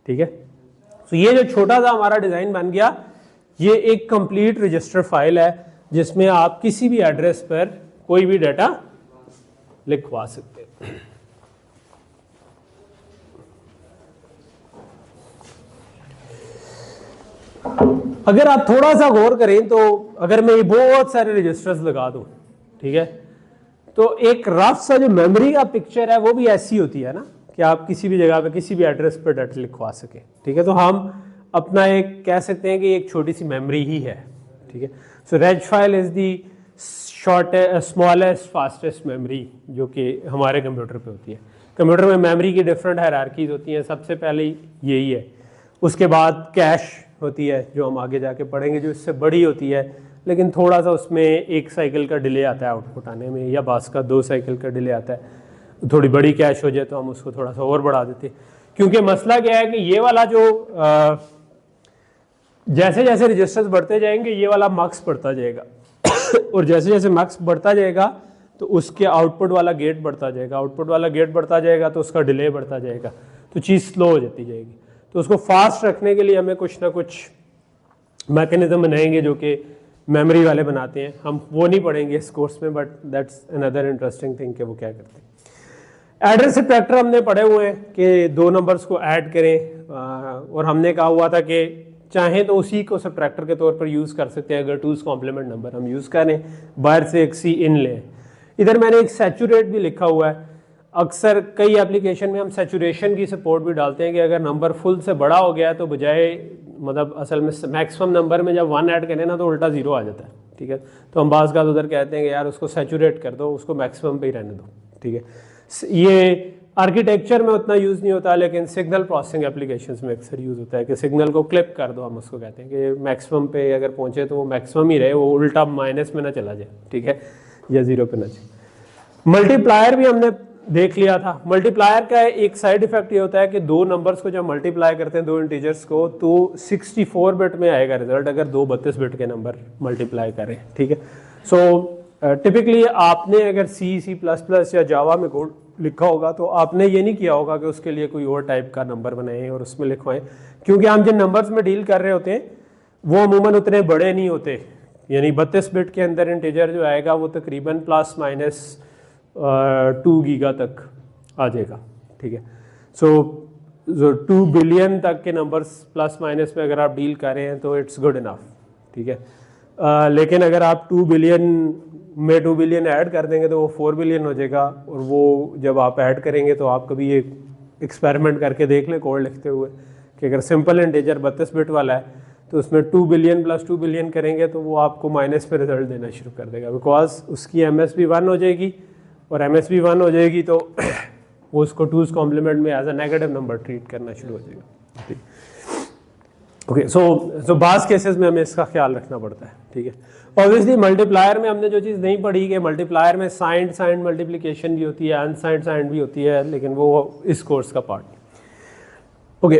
ठीक है, तो ये जो छोटा सा हमारा डिज़ाइन बन गया, ये एक कंप्लीट रजिस्टर फाइल है जिसमें आप किसी भी एड्रेस पर कोई भी डाटा लिखवा सकते हैं। अगर आप थोड़ा सा गौर करें तो अगर मैं ये बहुत सारे रजिस्टर्स लगा दूं, ठीक है, तो एक रफ सा जो मेमोरी का पिक्चर है वो भी ऐसी होती है ना कि आप किसी भी जगह पे किसी भी एड्रेस पर डाटा लिखवा सकें। ठीक है, तो हम अपना एक कह सकते हैं कि एक छोटी सी मेमोरी ही है। ठीक है, so reg file is the smallest fastest memory जो कि हमारे कंप्यूटर पे होती है। कंप्यूटर में मेमोरी की डिफरेंट हायरार्कीज होती हैं, सबसे पहले यही है, उसके बाद कैश होती है जो हम आगे जाके पढ़ेंगे, जो इससे बड़ी होती है, लेकिन थोड़ा सा उसमें एक साइकिल का डिले आता है आउटपुट आने में, या बास का 2 साइकिल का डिले आता है। थोड़ी बड़ी कैश हो जाए तो हम उसको थोड़ा सा और बढ़ा देते हैं, क्योंकि मसला क्या है कि ये वाला जो जैसे जैसे रजिस्टर्स बढ़ते जाएंगे ये वाला मार्क्स बढ़ता जाएगा और जैसे जैसे मार्क्स बढ़ता जाएगा तो उसके आउटपुट वाला गेट बढ़ता जाएगा, आउटपुट वाला गेट बढ़ता जाएगा तो उसका डिले बढ़ता जाएगा, तो चीज़ स्लो हो जाती जाएगी। तो उसको फास्ट रखने के लिए हमें कुछ ना कुछ मैकेनिज्म बनाएंगे जो कि मेमोरी वाले बनाते हैं। हम वो नहीं पढ़ेंगे इस कोर्स में, but that's another interesting thing कि वो क्या करते हैं। एड्रेस सबट्रैक्टर हमने पढ़े हुए हैं कि 2 नंबर्स को ऐड करें, और हमने कहा हुआ था कि चाहें तो उसी को सबट्रैक्टर के तौर पर यूज़ कर सकते हैं। अगर 2's कॉम्प्लीमेंट नंबर हम यूज़ करें, बाहर से एक सी इन लें। इधर मैंने एक सैचुरेट भी लिखा हुआ है। अक्सर कई एप्लीकेशन में हम सैचुरेशन की सपोर्ट भी डालते हैं कि अगर नंबर फुल से बड़ा हो गया तो बजाय मतलब असल में मैक्सिमम नंबर में जब 1 ऐड करें ना तो उल्टा 0 आ जाता है। ठीक है, तो हम बाज़ का उधर कहते हैं कि यार उसको सैचुरेट कर दो, उसको मैक्सिमम पे ही रहने दो। ठीक है, ये आर्किटेक्चर में उतना यूज़ नहीं होता, लेकिन सिग्नल प्रोसेसिंग एप्लीकेशंस में अक्सर यूज़ होता है कि सिग्नल को क्लिप कर दो, हम उसको कहते हैं कि मैक्सिमम पे अगर पहुँचे तो वो मैक्सिमम ही रहे, वो उल्टा माइनस में ना चला जाए। ठीक है, या 0 पे ना जाए। मल्टीप्लायर भी हमने देख लिया था। मल्टीप्लायर का एक साइड इफेक्ट ये होता है कि दो नंबर्स को जब मल्टीप्लाई करते हैं, दो इंटीजर्स को, तो 64 बिट में आएगा रिजल्ट अगर दो 32 बिट के नंबर मल्टीप्लाई करें, ठीक है। सो टिपिकली आपने अगर C++ या जावा में कोड लिखा होगा तो आपने ये नहीं किया होगा कि उसके लिए कोई और टाइप का नंबर बनाएं और उसमें लिखवाएं, क्योंकि हम जिन नंबर्स में डील कर रहे होते हैं वो अमूमन उतने बड़े नहीं होते। यानी 32 बिट के अंदर इंटीजर जो आएगा वो तकरीबन प्लस माइनस 2 गीगा तक आ जाएगा, ठीक है। सो 2 बिलियन तक के नंबर्स प्लस माइनस में अगर आप डील कर रहे हैं तो इट्स गुड इनफ, ठीक है। लेकिन अगर आप 2 बिलियन में 2 बिलियन ऐड कर देंगे तो वो 4 बिलियन हो जाएगा, और वो जब आप ऐड करेंगे तो आप कभी ये एक्सपेरिमेंट करके देख लें कोड लिखते हुए कि अगर सिंपल इंटीजर 32 बिट वाला है तो उसमें 2 बिलियन प्लस 2 बिलियन करेंगे तो वो आपको माइनस पे रिजल्ट देना शुरू कर देगा, बिकॉज उसकी MSB 1 हो जाएगी, और MSB 1 हो जाएगी तो वो उसको 2's कॉम्प्लीमेंट में as a negative number treat करना शुरू हो जाएगा। ओके, सो बास केसेस में हमें इसका ख्याल रखना पड़ता है, ठीक है। ऑब्वियसली मल्टीप्लायर में हमने जो चीज़ नहीं पढ़ी कि मल्टीप्लायर में साइंड मल्टीप्लिकेशन भी होती है, अनसाइंड भी होती है, लेकिन वो इस कोर्स का पार्ट है। ओके,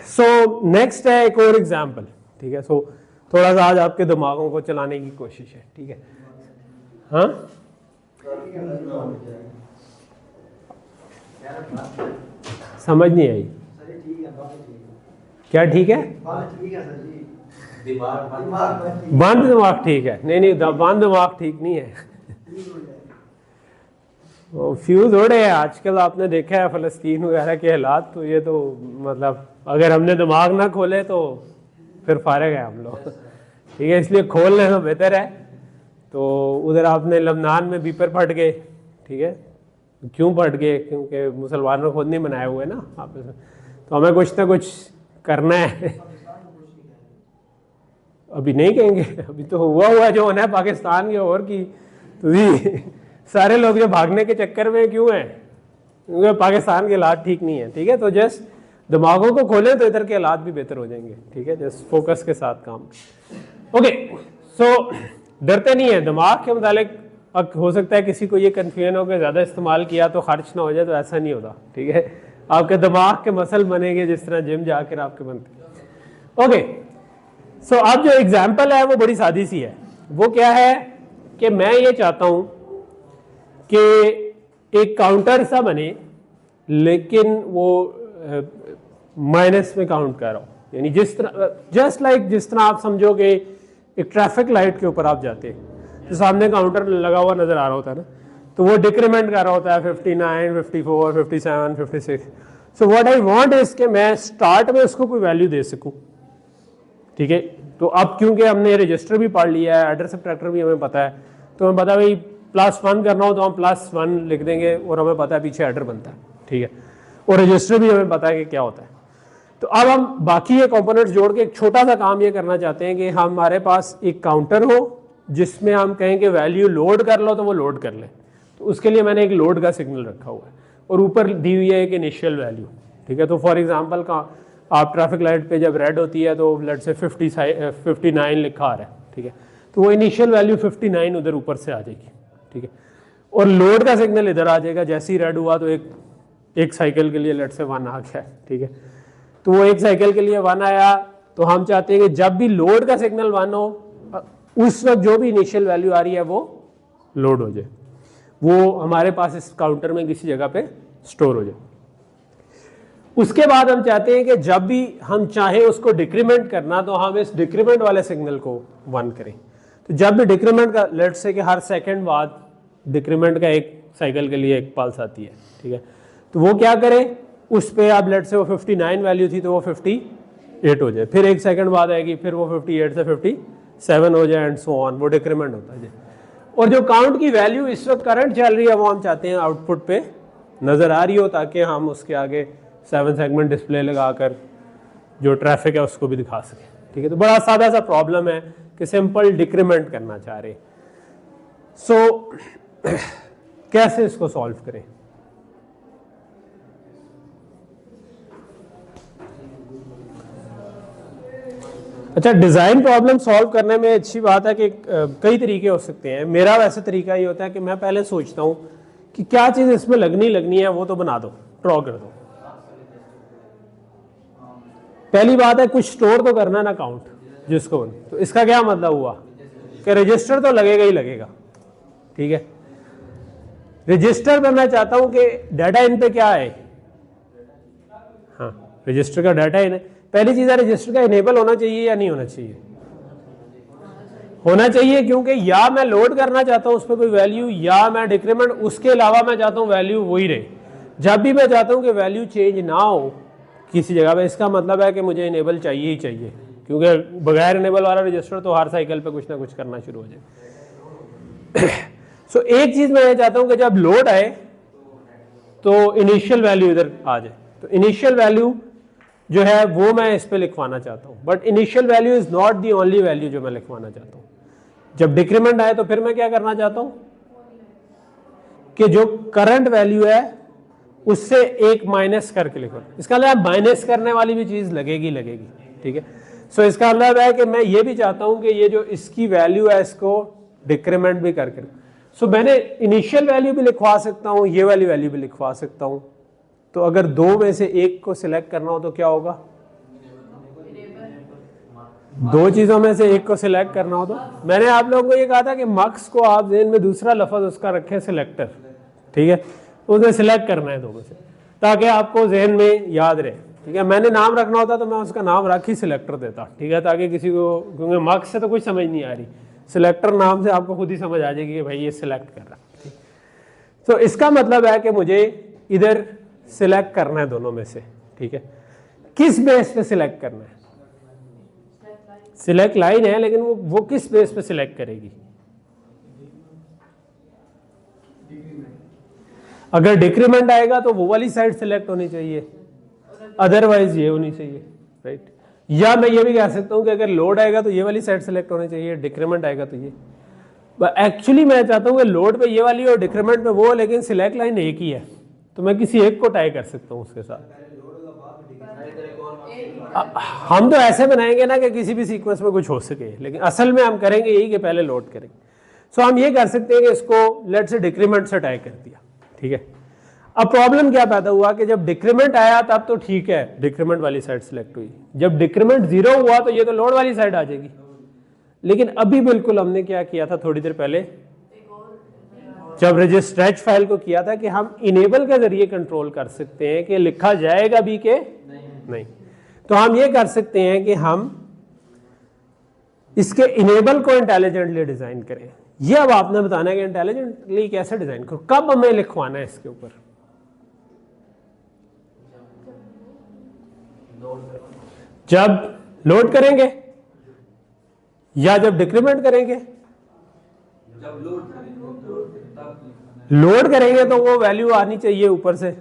सो नेक्स्ट है एक और एग्जाम्पल, ठीक है। सो थोड़ा सा आज आपके दिमागों को चलाने की कोशिश है, ठीक है। हाँ, समझ नहीं आई क्या? ठीक है, बंद दिमाग ठीक है? नहीं, बंद दिमाग ठीक नहीं है। फ्यूज हो रहे हैं आजकल, आपने देखा है फ़लस्तीन वगैरह के हालात, तो ये तो मतलब अगर हमने दिमाग ना खोले तो फिर फारिग है हम लोग, ठीक है। इसलिए खोल लेना तो बेहतर है। तो उधर आपने लबनान में बीपर फट गए, ठीक है। क्यों फट गए? क्योंकि मुसलमानों ने खुद नहीं बनाए हुए ना आपस में, तो हमें कुछ ना कुछ करना है। अभी नहीं कहेंगे, अभी तो हुआ जो होना है पाकिस्तान के और की, तो सारे लोग जो भागने के चक्कर में क्यों हैं? क्योंकि पाकिस्तान के हालात ठीक नहीं है, ठीक है। तो जस्ट दिमागों को खोलें तो इधर के हालात भी बेहतर हो जाएंगे, ठीक है। जस्ट फोकस के साथ काम। ओके, सो डरते नहीं है दिमाग के मुतालिक। हो सकता है किसी को ये कन्फ्यूजन हो कि ज़्यादा इस्तेमाल किया तो खर्च ना हो जाए, तो ऐसा नहीं होता, ठीक है। आपके दिमाग के मसल बनेंगे जिस तरह जिम जाकर आपके बनते। ओके, सो अब जो एग्जाम्पल है वो बड़ी सादी सी है। वो क्या है कि मैं ये चाहता हूँ कि एक काउंटर सा बने, लेकिन वो माइनस में काउंट कर रहा हो। यानी जिस तरह, जस्ट लाइक जिस तरह आप समझो कि एक ट्रैफिक लाइट के ऊपर आप जाते हैं तो सामने काउंटर लगा हुआ नजर आ रहा होता है ना, तो वो डिक्रीमेंट कर रहा होता है 59, 54, 57, 56। So what I want is कि मैं स्टार्ट में उसको कोई वैल्यू दे सकूं, ठीक है। तो अब क्योंकि हमने रजिस्टर भी पढ़ लिया है, एडर सबट्रैक्टर भी हमें पता है, तो हमें पता है भाई +1 करना हो तो हम +1 लिख देंगे, और हमें पता है पीछे एडर बनता है, ठीक है। और रजिस्टर भी हमें पता है कि क्या होता है। तो अब हम बाकी ये कंपोनेंट्स जोड़ के एक छोटा सा काम ये करना चाहते हैं कि हमारे पास एक काउंटर हो जिसमें हम कहें कि वैल्यू लोड कर लो तो वो लोड कर ले। तो उसके लिए मैंने एक लोड का सिग्नल रखा हुआ है, और ऊपर दी हुई है एक इनिशियल वैल्यू, ठीक है। तो फॉर एग्जांपल का आप ट्रैफिक लाइट पे जब रेड होती है तो लेट्स से 59 लिखा आ रहा है, ठीक है। तो वो इनिशियल वैल्यू 59 उधर ऊपर से आ जाएगी, ठीक है। और लोड का सिग्नल इधर आ जाएगा, जैसे ही रेड हुआ तो एक साइकिल के लिए लेट्स से 1 आ गया, ठीक है। तो वो एक साइकिल के लिए 1 आया, तो हम चाहते हैं कि जब भी लोड का सिग्नल 1 हो, उस वक्त जो भी इनिशियल वैल्यू आ रही है वो लोड हो जाए, वो हमारे पास इस काउंटर में किसी जगह पे स्टोर हो जाए। उसके बाद हम चाहते हैं कि जब भी हम चाहें उसको डिक्रीमेंट करना, तो हम इस डिक्रीमेंट वाले सिग्नल को 1 करें। तो जब भी डिक्रीमेंट का, लेट्स से कि हर सेकंड बाद डिक्रीमेंट का एक साइकिल के लिए एक पल्स आती है, ठीक है। तो वो क्या करें, उस पे अब लेट्स से वो 59 वैल्यू थी तो वो 58 हो जाए, फिर एक सेकंड बाद आएगी, फिर वो 58 से 57 हो जाए, एंड सो ऑन, वो डिक्रीमेंट होता है। और जो काउंट की वैल्यू इस वक्त करंट चल रही है वो हम चाहते हैं आउटपुट पे नज़र आ रही हो, ताकि हम उसके आगे 7 सेगमेंट डिस्प्ले लगाकर जो ट्रैफिक है उसको भी दिखा सकें, ठीक है। तो बड़ा सादा सा प्रॉब्लम है कि सिंपल डिक्रीमेंट करना चाह रहे। सो कैसे इसको सॉल्व करें? अच्छा, डिज़ाइन प्रॉब्लम सॉल्व करने में अच्छी बात है कि कई तरीके हो सकते हैं। मेरा वैसे तरीका ये होता है कि मैं पहले सोचता हूँ कि क्या चीज़ इसमें लगनी है वो तो बना दो, ड्रॉ कर दो। पहली बात है कुछ स्टोर तो करना ना काउंट जिसको, तो इसका क्या मतलब हुआ कि रजिस्टर तो लगेगा ही लगेगा, ठीक है। रजिस्टर में मैं चाहता हूं कि डाटा इन पे क्या है, हाँ रजिस्टर का डाटा इन है। पहली चीज है रजिस्टर का इनेबल होना चाहिए या नहीं होना चाहिए, होना चाहिए, क्योंकि या मैं लोड करना चाहता हूं उस पर कोई वैल्यू, या मैं डिक्रीमेंट, उसके अलावा मैं चाहता हूं वैल्यू वही रहे। जब भी मैं चाहता हूं कि वैल्यू चेंज ना हो किसी जगह पे, इसका मतलब है कि मुझे इनेबल चाहिए ही चाहिए, क्योंकि बगैर इनेबल वाला रजिस्टर तो हर साइकिल पे कुछ ना कुछ करना शुरू हो जाए। सो एक चीज मैं ये चाहता हूं कि जब लोड आए तो इनिशियल वैल्यू इधर आ जाए, तो इनिशियल वैल्यू जो है वो मैं इस पे लिखवाना चाहता हूं, but initial value is not the only value जो मैं लिखवाना चाहता हूं। जब डिक्रीमेंट आए तो फिर मैं क्या करना चाहता हूं कि जो करंट वैल्यू है उससे एक माइनस करके लिखो। इसका मतलब माइनस करने वाली भी चीज लगेगी, ठीक है। सो इसका मतलब है कि मैं ये भी चाहता हूं कि ये जो इसकी वैल्यू है इसको डिक्रीमेंट भी करके, सो मैंने इनिशियल वैल्यू भी लिखवा सकता हूं, ये वाली वैल्यू भी लिखवा सकता हूं। तो अगर दो में से एक को सिलेक्ट करना हो तो क्या होगा, दो चीजों में से एक को सिलेक्ट करना हो तो मैंने आप लोगों को ये कहा था कि मक्स को आप ज़हन में दूसरा लफ्ज उसका रखें सिलेक्टर, ठीक है। उसे सिलेक्ट करना है दो में से ताकि आपको जहन में याद रहे, ठीक है। मैंने नाम रखना होता तो मैं उसका नाम रख ही सिलेक्टर देता, ठीक है, ताकि किसी को, क्योंकि मक्स से तो कुछ समझ नहीं आ रही, सिलेक्टर नाम से आपको खुद ही समझ आ जाएगी कि भाई ये सिलेक्ट कर रहा है। तो इसका मतलब है कि मुझे इधर सिलेक्ट करना है दोनों में से, ठीक है। किस बेस पे सिलेक्ट करना है, सिलेक्ट लाइन है लेकिन वो किस बेस पे सिलेक्ट करेगी। अगर डिक्रीमेंट आएगा तो वो वाली साइड सिलेक्ट होनी चाहिए, अदरवाइज ये होनी चाहिए, राइट। या मैं ये भी कह सकता हूं कि अगर लोड आएगा तो ये वाली साइड सिलेक्ट होनी चाहिए, डिक्रीमेंट आएगा तो ये। एक्चुअली मैं चाहता हूं कि लोड पे ये वाली और डिक्रीमेंट पे वो, लेकिन सिलेक्ट लाइन एक ही है, तो मैं किसी एक को टाई कर सकता हूं उसके साथ। हम तो ऐसे बनाएंगे ना कि किसी भी सीक्वेंस में कुछ हो सके, लेकिन असल में हम करेंगे यही कि पहले लोड करेंगे। सो हम ये कर सकते हैं कि इसको लेट से डिक्रीमेंट से टाई कर दिया, ठीक है। अब प्रॉब्लम क्या पैदा हुआ कि जब डिक्रीमेंट आया तब तो ठीक है, डिक्रीमेंट वाली साइड सिलेक्ट हुई। जब डिक्रीमेंट 0 हुआ तो ये तो लोड वाली साइड आ जाएगी। लेकिन अभी बिल्कुल हमने क्या किया था थोड़ी देर पहले, जब रजिस्ट्रेच फाइल को किया था कि हम इनेबल के जरिए कंट्रोल कर सकते हैं कि लिखा जाएगा भी के नहीं। तो हम ये कर सकते हैं कि हम इसके इनेबल को इंटेलिजेंटली डिजाइन करें। ये अब आपने बताना है कि इंटेलिजेंटली कैसे डिजाइन करो, कब हमें लिखवाना है इसके ऊपर। जब लोड करेंगे या जब डिक्रीमेंट करेंगे। जब लोड करेंगे तो वो वैल्यू आनी चाहिए ऊपर से,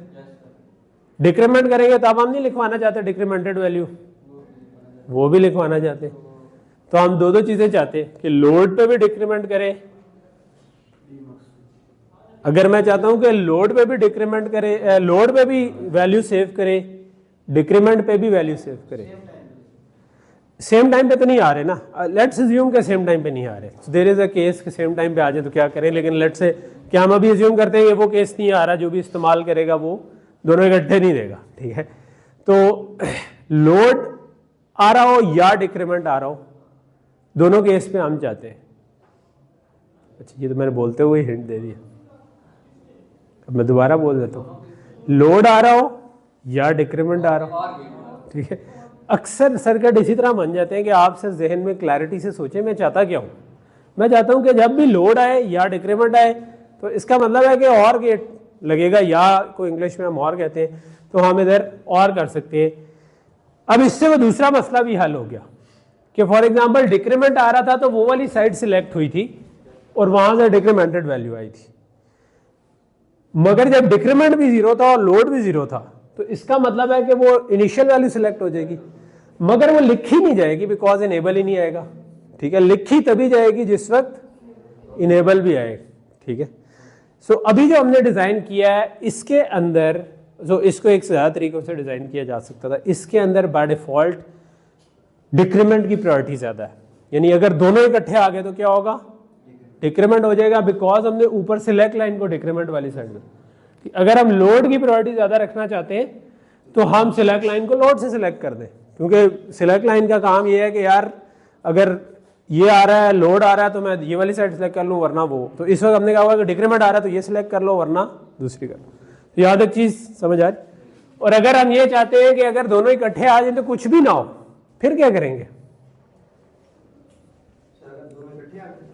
डिक्रीमेंट करेंगे तब हम नहीं लिखवाना चाहते डिक्रीमेंटेड वैल्यू, वो भी लिखवाना चाहते। तो हम दो चीजें चाहते हैं कि लोड पे भी डिक्रीमेंट करें। अगर मैं चाहता हूं कि लोड पे भी डिक्रीमेंट करे, लोड पे भी वैल्यू सेव करे, डिक्रीमेंट पे भी वैल्यू सेव करे, सेम टाइम पे तो नहीं आ रहे ना। लेट्स अज्यूम के सेम टाइम पे नहीं आ रहे, देयर इज अ केस कि सेम टाइम पे आ जाए तो क्या करें। लेकिन लेट्स से क्या हम अभी अज्यूम करते हैं कि वो केस नहीं आ रहा, जो भी इस्तेमाल करेगा वो दोनों इकट्ठे नहीं देगा, ठीक है। तो लोड आ रहा हो या डिक्रीमेंट आ रहा हो, दोनों केस पे हम चाहते हैं। अच्छा ये तो मैंने बोलते हुए हिंट दे दिया, अब मैं दोबारा बोल देता हूँ, लोड आ रहा हो या डिक्रीमेंट आ रहा हो, ठीक है। अक्सर सर्किट इसी तरह बन जाते हैं कि आप सिर्फ जहन में क्लैरिटी से सोचें मैं चाहता क्या हूँ। मैं चाहता हूँ कि जब भी लोड आए या डिक्रीमेंट आए तो इसका मतलब है कि और गेट लगेगा, या कोई इंग्लिश में हम और कहते हैं, तो हम इधर और कर सकते हैं। अब इससे वो दूसरा मसला भी हल हो गया कि फॉर एग्जांपल डिक्रीमेंट आ रहा था तो वो वाली साइड सिलेक्ट हुई थी और वहां से डिक्रीमेंटेड वैल्यू आई थी, मगर जब डिक्रीमेंट भी 0 था और लोड भी 0 था तो इसका मतलब है कि वो इनिशियल वैल्यू सिलेक्ट हो जाएगी, मगर वो लिखी नहीं जाएगी बिकॉज इनेबल ही नहीं आएगा, ठीक है। लिखी तभी जाएगी जिस वक्त इनेबल भी आएगा, ठीक है। सो अभी जो हमने डिजाइन किया है इसके अंदर, जो इसको एक से ज्यादा तरीकों से डिजाइन किया जा सकता था, इसके अंदर बाय डिफॉल्ट डिक्रीमेंट की प्रायोरिटी ज्यादा है। यानी अगर दोनों इकट्ठे आ गए तो क्या होगा, डिक्रीमेंट हो जाएगा बिकॉज हमने ऊपर सिलेक्ट लाइन को डिक्रीमेंट वाली साइड में। अगर हम लोड की प्रायोरिटी ज़्यादा रखना चाहते हैं तो हम सिलेक्ट लाइन को लोड से सिलेक्ट कर दें, क्योंकि सिलेक्ट लाइन का काम ये है कि यार अगर ये आ रहा है, लोड आ रहा है, तो मैं ये वाली साइड सेलेक्ट कर लूँ वरना वो। तो इस वक्त हमने कहा होगा कि डिक्रीमेंट आ रहा है तो ये सिलेक्ट कर लो वरना दूसरी कर लो। तो यहाँ तक चीज़ समझ आ रही। और अगर हम ये चाहते हैं कि अगर दोनों इकट्ठे आ जाए तो कुछ भी ना हो, फिर क्या करेंगे?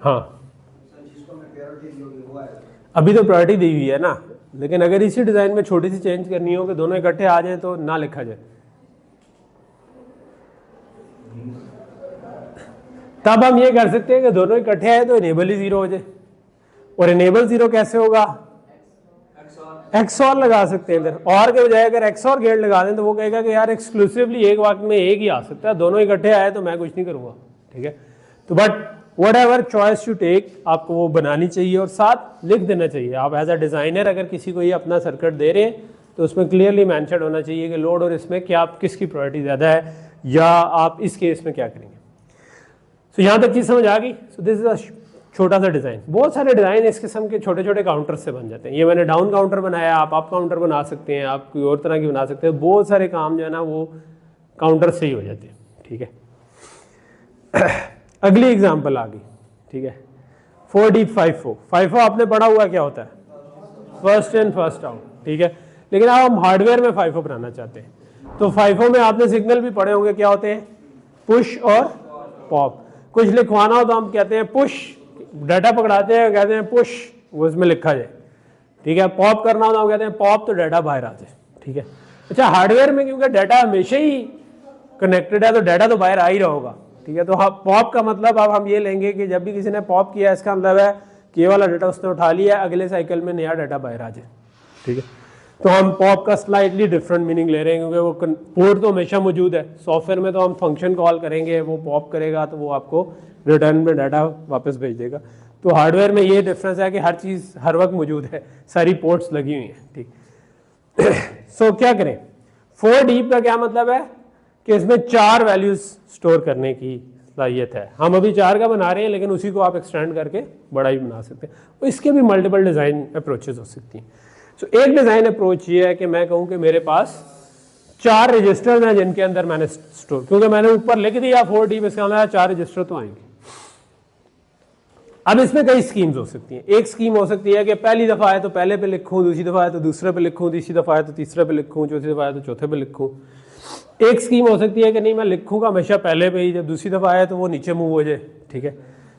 हाँ, अभी तो प्रायोरिटी दी हुई है ना, लेकिन अगर इसी डिजाइन में छोटी सी चेंज करनी हो कि दोनों इकट्ठे आ जाए तो ना लिखा जाए, तब हम ये कर सकते हैं कि दोनों इकट्ठे आए तो इनेबल ही 0 हो जाए। और इनेबल 0 कैसे होगा? XOR लगा सकते हैं इधर, और के बजाय अगर XOR गेट लगा दें तो वो कहेगा कि यार एक्सक्लूसिवली एक वक्त में एक ही आ सकता है, दोनों इकट्ठे आए तो मैं कुछ नहीं करूँगा, ठीक है। तो but whatever choice you take, आपको वो बनानी चाहिए और साथ लिख देना चाहिए। आप एज अ डिज़ाइनर अगर किसी को ये अपना सर्किट दे रहे हैं तो उसमें क्लियरली मेंशन होना चाहिए कि लोड और इसमें क्या किसकी प्रायोरिटी ज़्यादा है, या आप इस केस में क्या करेंगे। तो यहाँ तक चीज़ समझ आ गई। सो दिस इज अ छोटा सा डिज़ाइन। बहुत सारे डिज़ाइन इस किस्म के छोटे छोटे काउंटर से बन जाते हैं। ये मैंने डाउन काउंटर बनाया, आप अप काउंटर बना सकते हैं, आप कोई और तरह की बना सकते हैं। बहुत सारे काम जो है ना वो काउंटर से ही हो जाते हैं, ठीक है। अगली एग्जांपल आ गई, ठीक है। 4D FIFO। FIFO आपने पढ़ा हुआ क्या होता है? फर्स्ट इन फर्स्ट आउट, ठीक है। लेकिन अब हम हार्डवेयर में FIFO बनाना चाहते हैं, तो FIFO में आपने सिग्नल भी पढ़े होंगे, क्या होते हैं? पुश और पॉप। कुछ लिखवाना हो तो हम कहते हैं पुश, डाटा पकड़ाते हैं कहते हैं पुश, वो उसमें लिखा जाए, ठीक है। पॉप करना हो तो हम कहते हैं पॉप, तो डाटा बाहर आ जाए, ठीक है। अच्छा, हार्डवेयर में क्योंकि डाटा हमेशा ही कनेक्टेड है तो डाटा तो बाहर आ ही रहा होगा, ठीक है। तो पॉप का मतलब अब हम ये लेंगे कि जब भी किसी ने पॉप किया, इसका मतलब है कि ये वाला डाटा उसने उठा लिया, अगले साइकिल में नया डाटा बाहर आ जाए, ठीक है। तो हम पॉप का स्लाइटली डिफरेंट मीनिंग ले रहे हैं, क्योंकि वो पोर्ट तो हमेशा मौजूद है। सॉफ्टवेयर में तो हम फंक्शन कॉल करेंगे, वो पॉप करेगा तो वो आपको रिटर्न में डाटा वापस भेज देगा। तो हार्डवेयर में ये डिफरेंस है कि हर चीज़ हर वक्त मौजूद है, सारी पोर्ट्स लगी हुई हैं, ठीक। सो क्या करें? 4D का क्या मतलब है कि इसमें 4 वैल्यूज स्टोर करने की सलाहियत है। हम अभी 4 का बना रहे हैं, लेकिन उसी को आप एक्सटेंड करके बड़ा ही बना सकते हैं। तो इसके भी मल्टीपल डिज़ाइन अप्रोचेज हो सकती हैं। सो एक डिज़ाइन अप्रोच ये है कि मैं कहूँ कि मेरे पास 4 रजिस्टर्स हैं जिनके अंदर मैंने स्टोर, क्योंकि मैंने ऊपर लिख दिया 4D में, इसका मतलब 4 रजिस्टर तो आएंगे। अब इसमें कई स्कीम्स हो सकती हैं। एक स्कीम हो सकती है कि पहली दफ़ा आए तो पहले पे लिखूँ, दूसरी दफ़ा आए तो दूसरे पे लिखूँ, तीसरी दफ़ा आए तो तीसरे पे लिखूँ, चौथी दफ़ा आए तो चौथे पे लिखूँ। एक स्कीम हो सकती है कि नहीं, मैं लिखूँगा हमेशा पहले पे ही, जब दूसरी दफ़ा आए तो वो नीचे मूव हो जाए, ठीक है।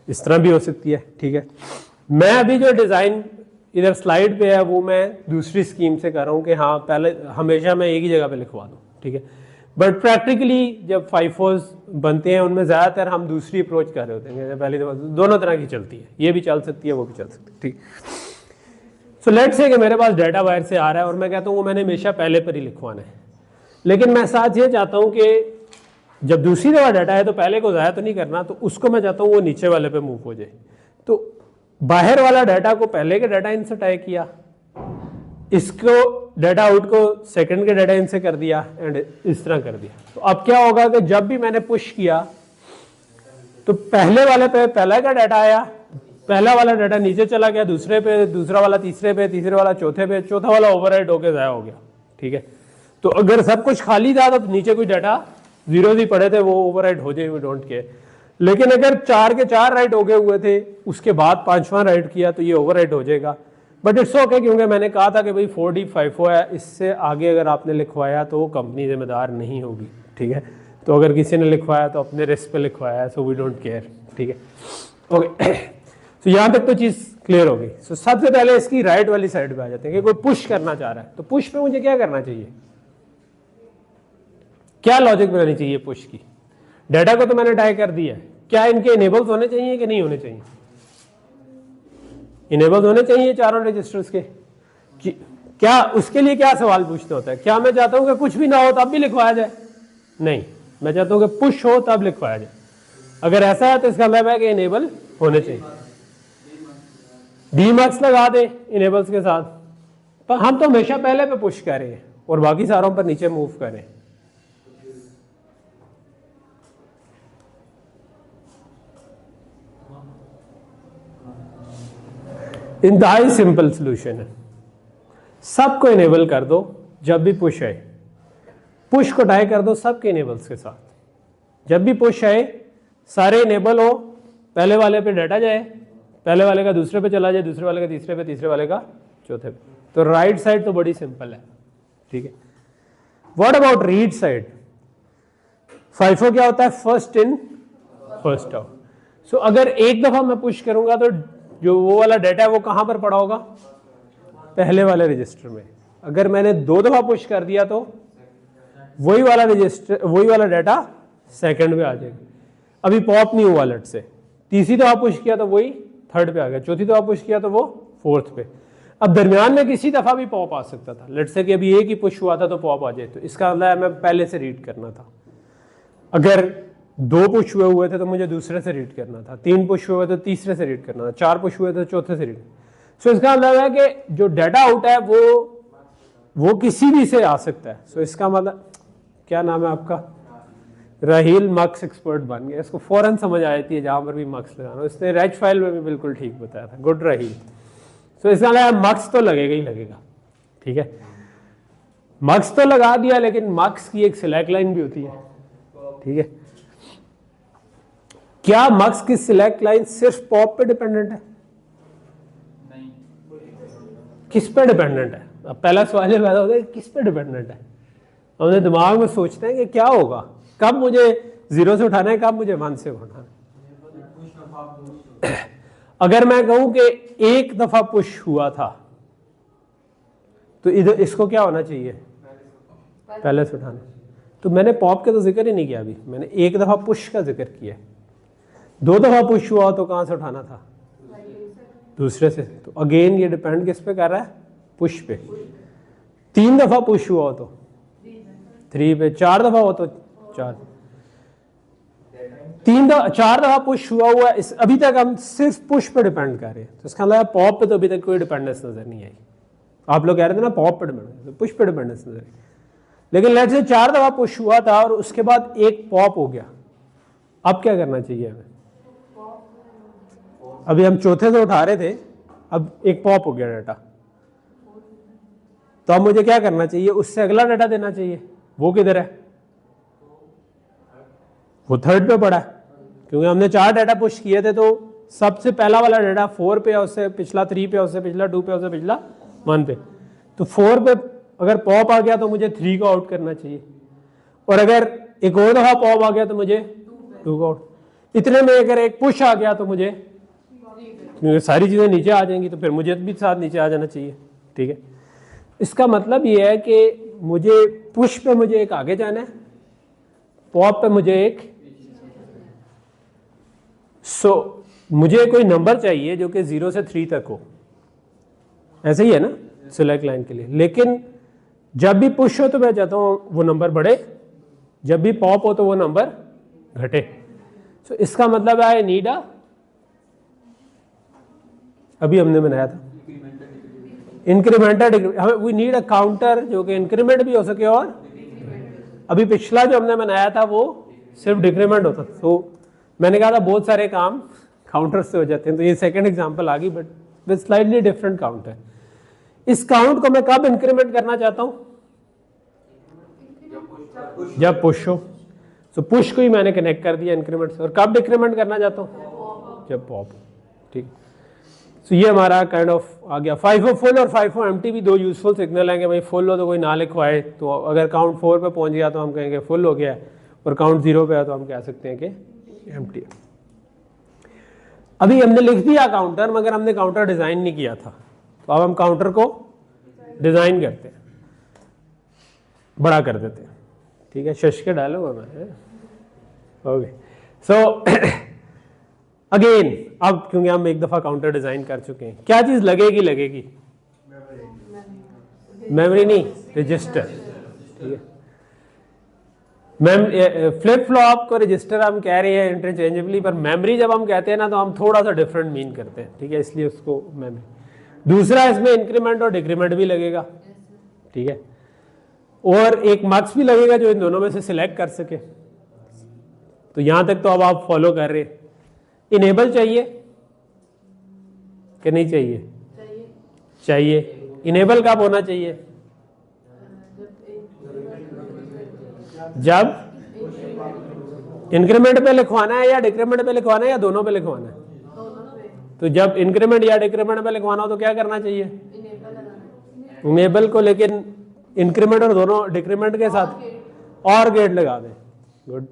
इस तरह भी हो सकती है, ठीक है। मैं अभी जो डिज़ाइन इधर स्लाइड पे है वो मैं दूसरी स्कीम से कर रहा हूँ कि हाँ पहले हमेशा मैं एक ही जगह पे लिखवा दूँ, ठीक है। बट प्रैक्टिकली जब FIFOs बनते हैं उनमें ज़्यादातर हम दूसरी अप्रोच कर रहे होते हैं। पहली दफ़ा दोनों तरह की चलती है, ये भी चल सकती है, वो भी चल सकती है, ठीक। सो लेट्स से कि मेरे पास डाटा बाहर से आ रहा है और मैं कहता हूँ वो मैंने हमेशा पहले पर ही लिखवाना है, लेकिन मैं साथ ये चाहता हूँ कि जब दूसरी दफ़ा डाटा है तो पहले को ज़ाया तो नहीं करना, तो उसको मैं चाहता हूँ वो नीचे वाले पे मूव हो जाए। तो बाहर वाला डाटा को पहले के डाटा इन से टाई किया, इसको डाटा आउट को सेकंड के डाटा इन से कर दिया, एंड इस तरह कर दिया। तो अब क्या होगा कि जब भी मैंने पुश किया तो पहले वाले पे पहला का डाटा आया, पहला वाला डाटा नीचे चला गया, दूसरे पे, दूसरा वाला तीसरे पे, तीसरे वाला चौथे पे, चौथा वाला ओवरराइट होकर ज़ाया हो गया, ठीक है। तो अगर सब कुछ खाली था तो नीचे कोई डाटा 0 ही पड़े थे, वो ओवरराइट हो जाए, वी डोंट केयर। लेकिन अगर 4 के 4 राइट हो गए हुए थे, उसके बाद 5वां राइट किया तो ये ओवरराइट हो जाएगा। बट इट्स ओके, क्योंकि मैंने कहा था कि भाई 4D FIFO है, इससे आगे अगर आपने लिखवाया तो वो कंपनी जिम्मेदार नहीं होगी, ठीक है। तो अगर किसी ने लिखवाया तो अपने रिस्क पे लिखवाया है, सो वी डोंट केयर, ठीक है, ओके। तो यहाँ तक तो चीज़ क्लियर हो गई। सो सबसे पहले इसकी राइट वाली साइड पे आ जाते हैं कि कोई पुश करना चाह रहा है, तो पुश पे मुझे क्या करना चाहिए, क्या लॉजिक बनानी चाहिए पुश की। डाटा को तो मैंने टाई कर दिया है, क्या इनके इनेबल्स होने चाहिए कि नहीं होने चाहिए? इनेबल्स होने चाहिए चारों रजिस्टर्स के। क्या उसके लिए क्या सवाल पूछना होता है? क्या मैं चाहता हूं कि कुछ भी ना हो तब भी लिखवाया जाए? नहीं, मैं चाहता हूं कि पुश हो तब लिखवाया जाए। अगर ऐसा है तो इसका मतलब है कि इनेबल होने चाहिए। डीमैक्स लगा दे इनेबल्स के साथ, पर हम तो हमेशा पहले पे पुश कर रहे हैं और बाकी सारों पर नीचे मूव कर रहे हैं। इंतहाई सिंपल सोल्यूशन है, सबको इनेबल कर दो जब भी पुश आए, पुश को टाई कर दो सबके इनेबल्स के साथ, जब भी पुश आए सारे इनेबल हो, पहले वाले पे डाटा जाए, पहले वाले का दूसरे पे चला जाए, दूसरे वाले का तीसरे पे, तीसरे वाले का चौथे पे। तो राइट साइड तो बड़ी सिंपल है, ठीक है। What about read side? FIFO क्या होता है? First in first out. So अगर एक दफा मैं पुश करूंगा तो जो वो वाला डाटा है वो कहां पर पड़ा होगा? पहले वाले रजिस्टर में। अगर मैंने 2 दफा पुश कर दिया तो वही वाला रजिस्टर, वही वाला डाटा सेकंड पे आ जाएगा। अभी पॉप नहीं हुआ लेट से, तीसरी दफा पुश किया तो वही थर्ड पे आ गया, चौथी दफा पुश किया तो वो फोर्थ पे। अब दरमियान में किसी दफा भी पॉप आ सकता था, लेट से कि अभी एक ही पुश हुआ था तो पॉप आ जाए, तो इसका मतलब है मैं पहले से रीड करना था। अगर 2 पुश हुए थे तो मुझे दूसरे से रीड करना था, 3 पुश हुए तो तीसरे से रीड करना था, 4 पुश हुए तो चौथे से रीड। सो इसका मतलब है कि जो डाटा आउट है वो किसी भी से आ सकता है। सो इसका मतलब, क्या नाम है आपका? राहील मक्स एक्सपर्ट बन गया, इसको फौरन समझ आ जाती है जहां पर भी मक्स लगाना। इसने रेज फाइल में भी बिल्कुल ठीक बताया था, गुड राहील। सो इसका मतलब मक्स तो लगेगा ही लगेगा, ठीक है। मक्स तो लगा दिया, लेकिन मक्स की एक सिलेक्ट लाइन भी होती है, ठीक है। क्या मक्स की सिलेक्ट लाइन सिर्फ पॉप पे डिपेंडेंट है? नहीं। किस पे डिपेंडेंट है? अब पहला सवाल ये पैदा होता है किस पे डिपेंडेंट है। हमने दिमाग में सोचते हैं कि क्या होगा, कब मुझे 0 से उठाना है, कब मुझे 1 से उठाना है। अगर मैं कहूं कि एक दफा पुश हुआ था तो इधर इसको क्या होना चाहिए? पहले से उठाना। तो मैंने पॉप के तो जिक्र ही नहीं किया, अभी मैंने एक दफा पुश का जिक्र किया। 2 दफा पुश हुआ तो कहां से उठाना था? दूसरे से। तो अगेन ये डिपेंड किस पे कर रहा है? पुश पे। 3 दफा पुश हुआ हो तो 3 पे, 4 दफा हो तो 4, 4 दफा पुश हुआ है। इस अभी तक हम सिर्फ पुश पे डिपेंड कर रहे हैं, तो इसका मतलब पॉप पे तो अभी तक कोई डिपेंडेंस नजर नहीं आई। आप लोग कह रहे थे ना पॉप पे डिपेंडेंस, तो पुश पे डिपेंडेंस नजर आई। लेकिन लेट्स से 4 दफा पुश हुआ था और उसके बाद एक पॉप हो गया, अब क्या करना चाहिए हमें? अभी हम चौथे से उठा रहे थे, अब एक पॉप हो गया डाटा, तो अब मुझे क्या करना चाहिए? उससे अगला डाटा देना चाहिए। वो किधर है? वो थर्ड पे पड़ा है, क्योंकि हमने 4 डाटा पुश किए थे। तो सबसे पहला वाला डाटा 4 पे है, उससे पिछला 3 पे, उससे पिछला 2 पे, उससे पिछला 1 पे। तो 4 पे अगर पॉप आ गया तो मुझे 3 को आउट करना चाहिए, और अगर एक और दफा पॉप आ गया तो मुझे 2 को आउट। इतने में अगर एक पुश आ गया तो मुझे, क्योंकि सारी चीजें नीचे आ जाएंगी तो फिर मुझे भी साथ नीचे आ जाना चाहिए, ठीक है। इसका मतलब ये है कि मुझे पुश पे मुझे एक आगे जाना है, पॉप पे मुझे एक। मुझे कोई नंबर चाहिए जो कि 0 से 3 तक हो, ऐसे ही है ना सिलेक्ट लाइन के लिए। लेकिन जब भी पुश हो तो मैं चाहता हूं वो नंबर बढ़े, जब भी पॉप हो तो वो नंबर घटे। सो इसका मतलब है आई नीड अभी हमने बनाया था incremental, we need a counter जो कि इंक्रीमेंट भी हो सके, और अभी पिछला जो हमने बनाया था वो सिर्फ डिक्रीमेंट होता। तो मैंने कहा था बहुत सारे काम काउंटर से हो जाते हैं, तो ये सेकंड एग्जांपल आ गई, but with slightly different count है। इस काउंट को मैं कब इंक्रीमेंट करना चाहता हूं? जब पुश हो। तो पुश को ही मैंने कनेक्ट कर दिया इंक्रीमेंट से। और कब डिक्रीमेंट करना चाहता हूं? जब पॉप। ठीक। तो ये हमारा काइंड ऑफ आ गया। FIFO फुल और FIFO एम्प्टी भी 2 यूजफुल सिग्नल हैं कि भाई फुल हो तो कोई ना लिखवाए, तो अगर काउंट 4 पे पहुंच गया तो हम कहेंगे फुल हो गया है, और काउंट 0 पे है तो हम कह सकते हैं कि एम्प्टी है। अभी हमने लिख दिया काउंटर, मगर हमने काउंटर डिजाइन नहीं किया था, तो अब हम काउंटर को डिजाइन करते हैं, बड़ा कर देते हैं। ठीक है, शश के डालो हमें। ओके, सो अगेन अब क्योंकि हम एक दफा काउंटर डिजाइन कर चुके हैं, क्या चीज लगेगी? मेमोरी नहीं, रजिस्टर। ठीक है, फ्लिप फ्लॉप को रजिस्टर हम कह रहे हैं इंटरचेंजेबली, पर मेमोरी जब हम कहते हैं ना तो हम थोड़ा सा डिफरेंट मीन करते हैं। ठीक है, इसलिए उसको मेमोरी। दूसरा, इसमें इंक्रीमेंट और डिक्रीमेंट भी लगेगा। ठीक है, और एक मार्क्स भी लगेगा जो इन दोनों में से सिलेक्ट कर सके। तो यहां तक तो अब आप फॉलो कर रहे हैं। इनेबल चाहिए कि नहीं चाहिए? चाहिए। इनेबल कब होना चाहिए? जब इंक्रीमेंट पे लिखवाना है या डिक्रीमेंट पे लिखवाना है या दोनों पे लिखवाना है? तो जब इंक्रीमेंट या डिक्रीमेंट पे लिखवाना हो तो क्या करना चाहिए? इनेबल को, लेकिन इंक्रीमेंट और दोनों डिक्रीमेंट के साथ और गेट लगा दें। गुड।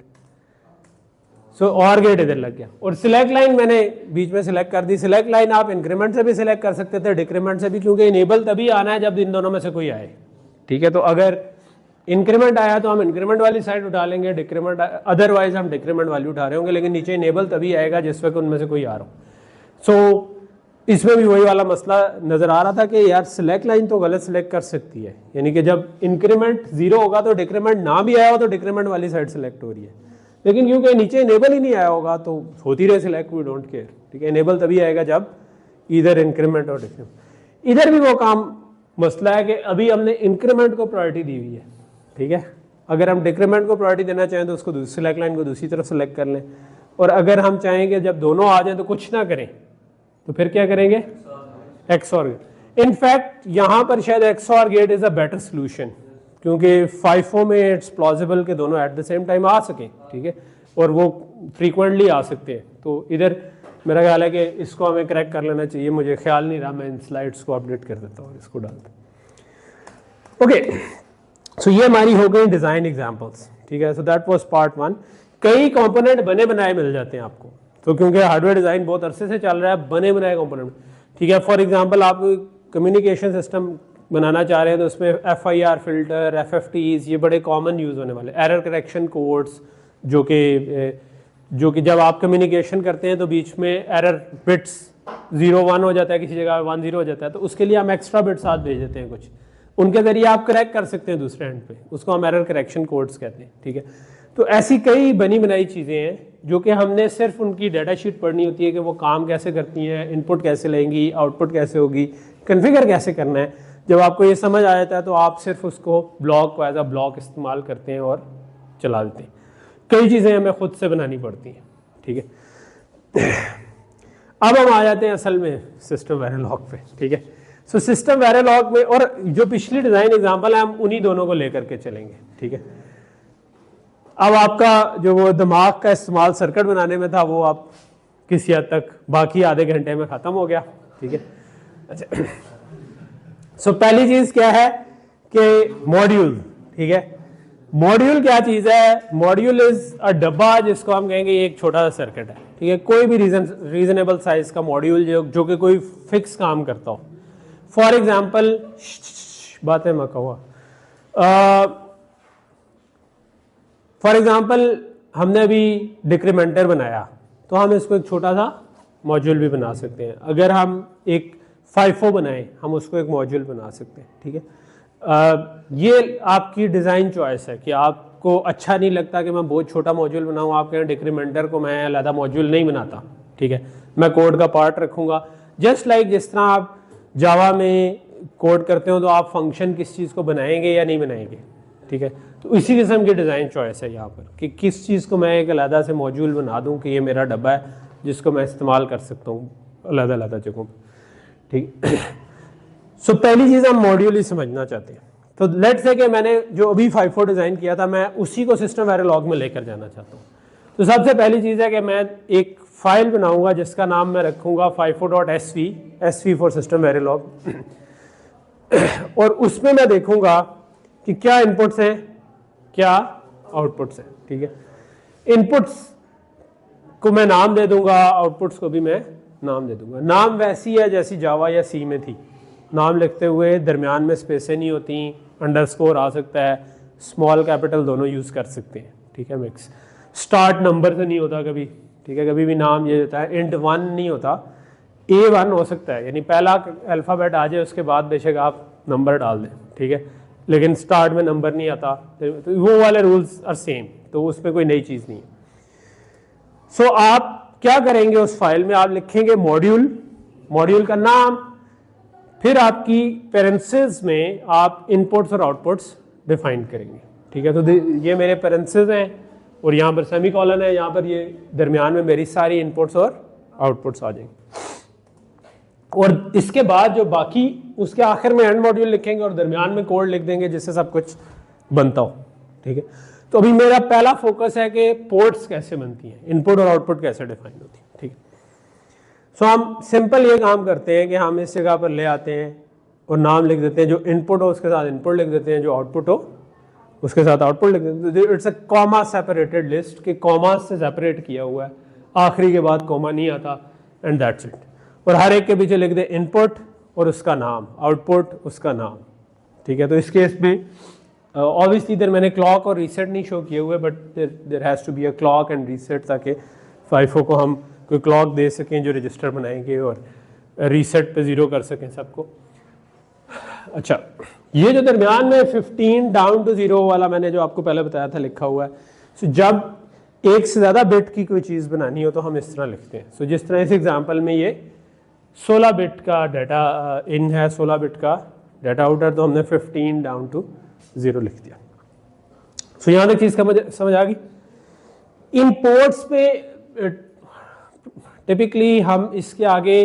सो और गेट इधर लग गया। और सिलेक्ट लाइन मैंने बीच में सिलेक्ट कर दी। सिलेक्ट लाइन आप इंक्रीमेंट से भी सिलेक्ट कर सकते थे, डिक्रीमेंट से भी, क्योंकि इनेबल तभी आना है जब इन दोनों में से कोई आए। ठीक है, तो अगर इंक्रीमेंट आया तो हम इंक्रीमेंट वाली साइड उठा लेंगे, डिक्रीमेंट अदरवाइज हम डिक्रीमेंट वाली उठा रहे होंगे, लेकिन नीचे इनेबल तभी आएगा जिस वक्त उनमें से कोई आ रहा हो। सो इसमें भी वही वाला मसला नजर आ रहा था कि यार सिलेक्ट लाइन तो गलत सिलेक्ट कर सकती है, यानी कि जब इंक्रीमेंट 0 होगा तो डिक्रीमेंट ना भी आया हो तो डिक्रीमेंट वाली साइड सिलेक्ट हो रही है, लेकिन क्योंकि नीचे इनेबल ही नहीं आया होगा तो होती रहे सिलेक्ट, वी डोंट केयर। ठीक है, इनेबल तभी आएगा जब इधर इंक्रीमेंट और डिक्रीमेंट। इधर भी वो काम मसला है कि अभी हमने इंक्रीमेंट को प्रायोरिटी दी हुई है। ठीक है, अगर हम डिक्रीमेंट को प्रायोरिटी देना चाहें तो उसको सिलेक्ट लाइन को दूसरी तरफ सेलेक्ट कर लें, और अगर हम चाहेंगे जब दोनों आ जाएं तो कुछ ना करें तो फिर क्या करेंगे? XOR gate. इनफैक्ट यहां पर शायद XOR gate is a better solution, क्योंकि FIFO में इट्स प्लॉजिबल कि दोनों एट द सेम टाइम आ सकें। ठीक है, और वो फ्रीक्वेंटली आ सकते हैं। तो इधर मेरा ख्याल है कि इसको हमें क्रैक कर लेना चाहिए। मुझे ख्याल नहीं रहा, मैं इन स्लाइड्स को अपडेट कर देता हूँ और इसको डालता। ओके, सो ये हमारी हो गई डिजाइन एग्जांपल्स। ठीक है, सो दैट वाज पार्ट 1। कई कंपोनेंट बने बनाए मिल जाते हैं आपको, तो क्योंकि हार्डवेयर डिजाइन बहुत अरसे से चल रहा है, बने बनाए कंपोनेंट। ठीक है, फॉर एग्जांपल आप कम्युनिकेशन सिस्टम बनाना चाह रहे हैं तो उसमें FIR फिल्टर, FFTs, ये बड़े कॉमन यूज होने वाले। एरर करेक्शन कोड्स, जो कि जब आप कम्युनिकेशन करते हैं तो बीच में एरर बिट्स 0-1 हो जाता है, किसी जगह 1-0 हो जाता है, तो उसके लिए हम एक्स्ट्रा बिट साथ भेज देते हैं कुछ, उनके जरिए आप करेक्ट कर सकते हैं दूसरे एंड पे, उसको हम एरर करेक्शन कोड्स कहते हैं। ठीक है, तो ऐसी कई बनी बनाई चीज़ें हैं जो कि हमने सिर्फ उनकी डाटा शीट पढ़नी होती है कि वो काम कैसे करती हैं, इनपुट कैसे लेंगी, आउटपुट कैसे होगी, कन्फिगर कैसे करना है। जब आपको ये समझ आ जाता है तो आप सिर्फ उसको ब्लॉक को एज अ ब्लॉक इस्तेमाल करते हैं और चला देते हैं। कई चीज़ें हमें खुद से बनानी पड़ती हैं। ठीक है, अब हम आ जाते हैं असल में सिस्टम वेरिलॉग पे। ठीक है, सो सिस्टम वेरिलॉग में, और जो पिछली डिज़ाइन एग्जाम्पल है हम उन्हीं दोनों को लेकर के चलेंगे। ठीक है, अब आपका जो वो दिमाग का इस्तेमाल सर्किट बनाने में था वो आप किसी हद तक बाकी आधे घंटे में ख़त्म हो गया। ठीक है, अच्छा, सो पहली चीज़ क्या है कि मॉड्यूल। ठीक है, मॉड्यूल क्या चीज़ है? मॉड्यूल इज अ डब्बा जिसको हम कहेंगे एक छोटा सा सर्किट है। ठीक है, कोई भी रीजनेबल साइज का मॉड्यूल जो कि कोई फिक्स काम करता हो। फॉर एग्जाम्पल, बातें मैं कहूँ, फॉर एग्जाम्पल हमने अभी डिक्रीमेंटर बनाया तो हम इसको एक छोटा सा मॉड्यूल भी बना सकते हैं। अगर हम एक FIFO बनाएं हम उसको एक मॉड्यूल बना सकते हैं। ठीक है, ये आपकी डिज़ाइन चॉइस है कि आपको अच्छा नहीं लगता कि मैं बहुत छोटा मॉड्यूल बनाऊँ, आप कहें डिक्रीमेंटर को मैं अलग मॉड्यूल नहीं बनाता। ठीक है, मैं कोड का पार्ट रखूँगा। जस्ट लाइक जिस तरह आप जावा में कोड करते हो तो आप फंक्शन किस चीज़ को बनाएंगे या नहीं बनाएंगे। ठीक है, तो इसी किस्म की डिज़ाइन चॉइस है यहाँ पर कि किस चीज़ को मैं एक अलग से मॉड्यूल बना दूँ कि ये मेरा डब्बा है जिसको मैं इस्तेमाल कर सकता हूँ अलग अलग जगहों पर। ठीक, सो पहली चीज़ हम मॉड्यूल ही समझना चाहते हैं। तो लेट्स से कि मैंने जो अभी FIFO डिज़ाइन किया था मैं उसी को सिस्टम वेरिलॉग में लेकर जाना चाहता हूँ। तो सबसे पहली चीज़ है कि मैं एक फाइल बनाऊंगा जिसका नाम मैं रखूँगा FIFO.sv, SV for system Verilog, और उसमें मैं देखूँगा कि क्या इनपुट्स हैं क्या आउटपुट्स हैं। ठीक है, इनपुट्स को मैं नाम दे दूंगा, आउटपुट्स को भी मैं नाम दे दूंगा। नाम वैसी है जैसी जावा या सी में थी, नाम लिखते हुए दरमियान में स्पेसें नहीं होती, अंडरस्कोर आ सकता है, स्मॉल कैपिटल दोनों यूज़ कर सकते हैं। ठीक है, मिक्स, स्टार्ट नंबर से नहीं होता कभी। ठीक है, कभी भी नाम ये होता है इंट 1 नहीं होता, A1 हो सकता है, यानी पहला अल्फ़ाबेट आ जाए उसके बाद बेशक आप नंबर डाल दें। ठीक है, लेकिन स्टार्ट में नंबर नहीं आता, तो वो वाले रूल्स आर सेम, तो उसमें कोई नई चीज़ नहीं है। सो आप क्या करेंगे, उस फाइल में आप लिखेंगे मॉड्यूल, मॉड्यूल का नाम, फिर आपकी पेरेंसेस में आप इनपुट्स और आउटपुट्स डिफाइन करेंगे। ठीक है, तो ये मेरे पेरेंसेस हैं और यहाँ पर सेमीकोलन है, यहाँ पर ये दरमियान में मेरी सारी इनपुट्स और आउटपुट्स आ जाएंगे। और इसके बाद जो बाकी उसके आखिर में एंड मॉड्यूल लिखेंगे और दरमियान में कोड लिख देंगे जिससे सब कुछ बनता हो, ठीक है। तो अभी मेरा पहला फोकस है कि पोर्ट्स कैसे बनती हैं, इनपुट और आउटपुट कैसे डिफाइन होती है, ठीक है। सो हम सिंपल ये काम करते हैं कि हम इस जगह पर ले आते हैं और नाम लिख देते हैं, जो इनपुट हो उसके साथ इनपुट लिख देते हैं, जो आउटपुट हो उसके साथ आउटपुट लिख देते हैं। It's a comma separated list कि कॉमा से सेपरेट किया हुआ है, आखिरी के बाद कॉमा नहीं आता, एंड दैट्स इट। और हर एक के पीछे लिख दे इनपुट और उसका नाम, आउटपुट उसका नाम, ठीक है। तो इस केस में ऑब्वियसली इधर मैंने क्लॉक और रीसेट नहीं शो किए हुए, but there has to be a clock and reset, ताकि फाइफो को हम कोई क्लॉक दे सकें जो रजिस्टर बनाएंगे और रीसेट पे 0 कर सकें सबको। अच्छा, ये जो दरमियान में 15 डाउन टू 0 वाला मैंने जो आपको पहले बताया था लिखा हुआ है, सो जब एक से ज़्यादा बिट की कोई चीज़ बनानी हो तो हम इस तरह लिखते हैं। सो जिस तरह इस एग्जांपल में ये 16 बिट का डाटा इन है, 16 बिट का डाटा आउट है, तो हमने 15 डाउन टू 0 लिख दिया। सो यहाँ तक चीज़ समझ आ गई। इन पोर्ट्स पे टिपिकली हम इसके आगे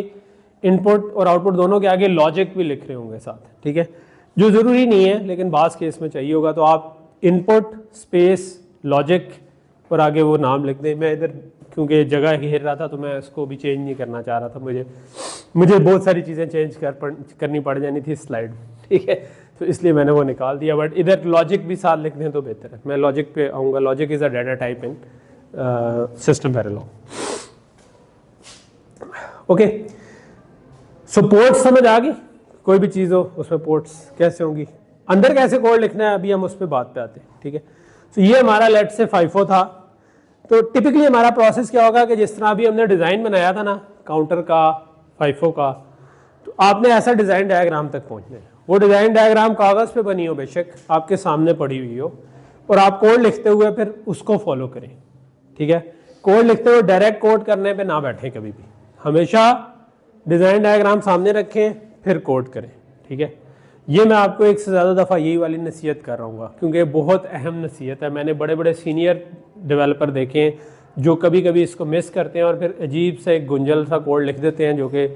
इनपुट और आउटपुट दोनों के आगे लॉजिक भी लिख रहे होंगे साथ, ठीक है, जो ज़रूरी नहीं है लेकिन बास केस में चाहिए होगा। तो आप इनपुट स्पेस लॉजिक और आगे वो नाम लिख दें। मैं इधर क्योंकि जगह घेर रहा था तो मैं इसको भी चेंज नहीं करना चाह रहा था, मुझे बहुत सारी चीज़ें चेंज करनी पड़ जानी थी स्लाइड, ठीक है, तो इसलिए मैंने वो निकाल दिया। बट इधर लॉजिक भी साथ लिख दें तो बेहतर है। मैं लॉजिक पे आऊँगा। Logic is a data type in system Verilog. Okay, so ports समझ आ गई। कोई भी चीज़ हो उसमें पोर्ट्स कैसे होंगी, अंदर कैसे कोड लिखना है, अभी हम उस पर बात पे आते हैं, ठीक है। तो ये हमारा लेट से फाइफो था। तो टिपिकली हमारा प्रोसेस क्या होगा कि जिस तरह अभी हमने डिज़ाइन बनाया था ना काउंटर का, फाइफो का, तो आपने ऐसा डिज़ाइन डायग्राम तक पहुंचना है। वो डिज़ाइन डायग्राम कागज़ पे बनी हो, बेशक आपके सामने पड़ी हुई हो, और आप कोड लिखते हुए फिर उसको फॉलो करें, ठीक है। कोड लिखते हुए डायरेक्ट कोड करने पे ना बैठें कभी भी, हमेशा डिज़ाइन डायग्राम सामने रखें फिर कोड करें, ठीक है। ये मैं आपको एक से ज़्यादा दफ़ा यही वाली नसीहत कर रहा हूँ क्योंकि बहुत अहम नसीहत है। मैंने बड़े बड़े सीनियर डेवलपर देखे हैं जो कभी कभी इसको मिस करते हैं और फिर अजीब से एक गुंजल सा कोड लिख देते हैं जो कि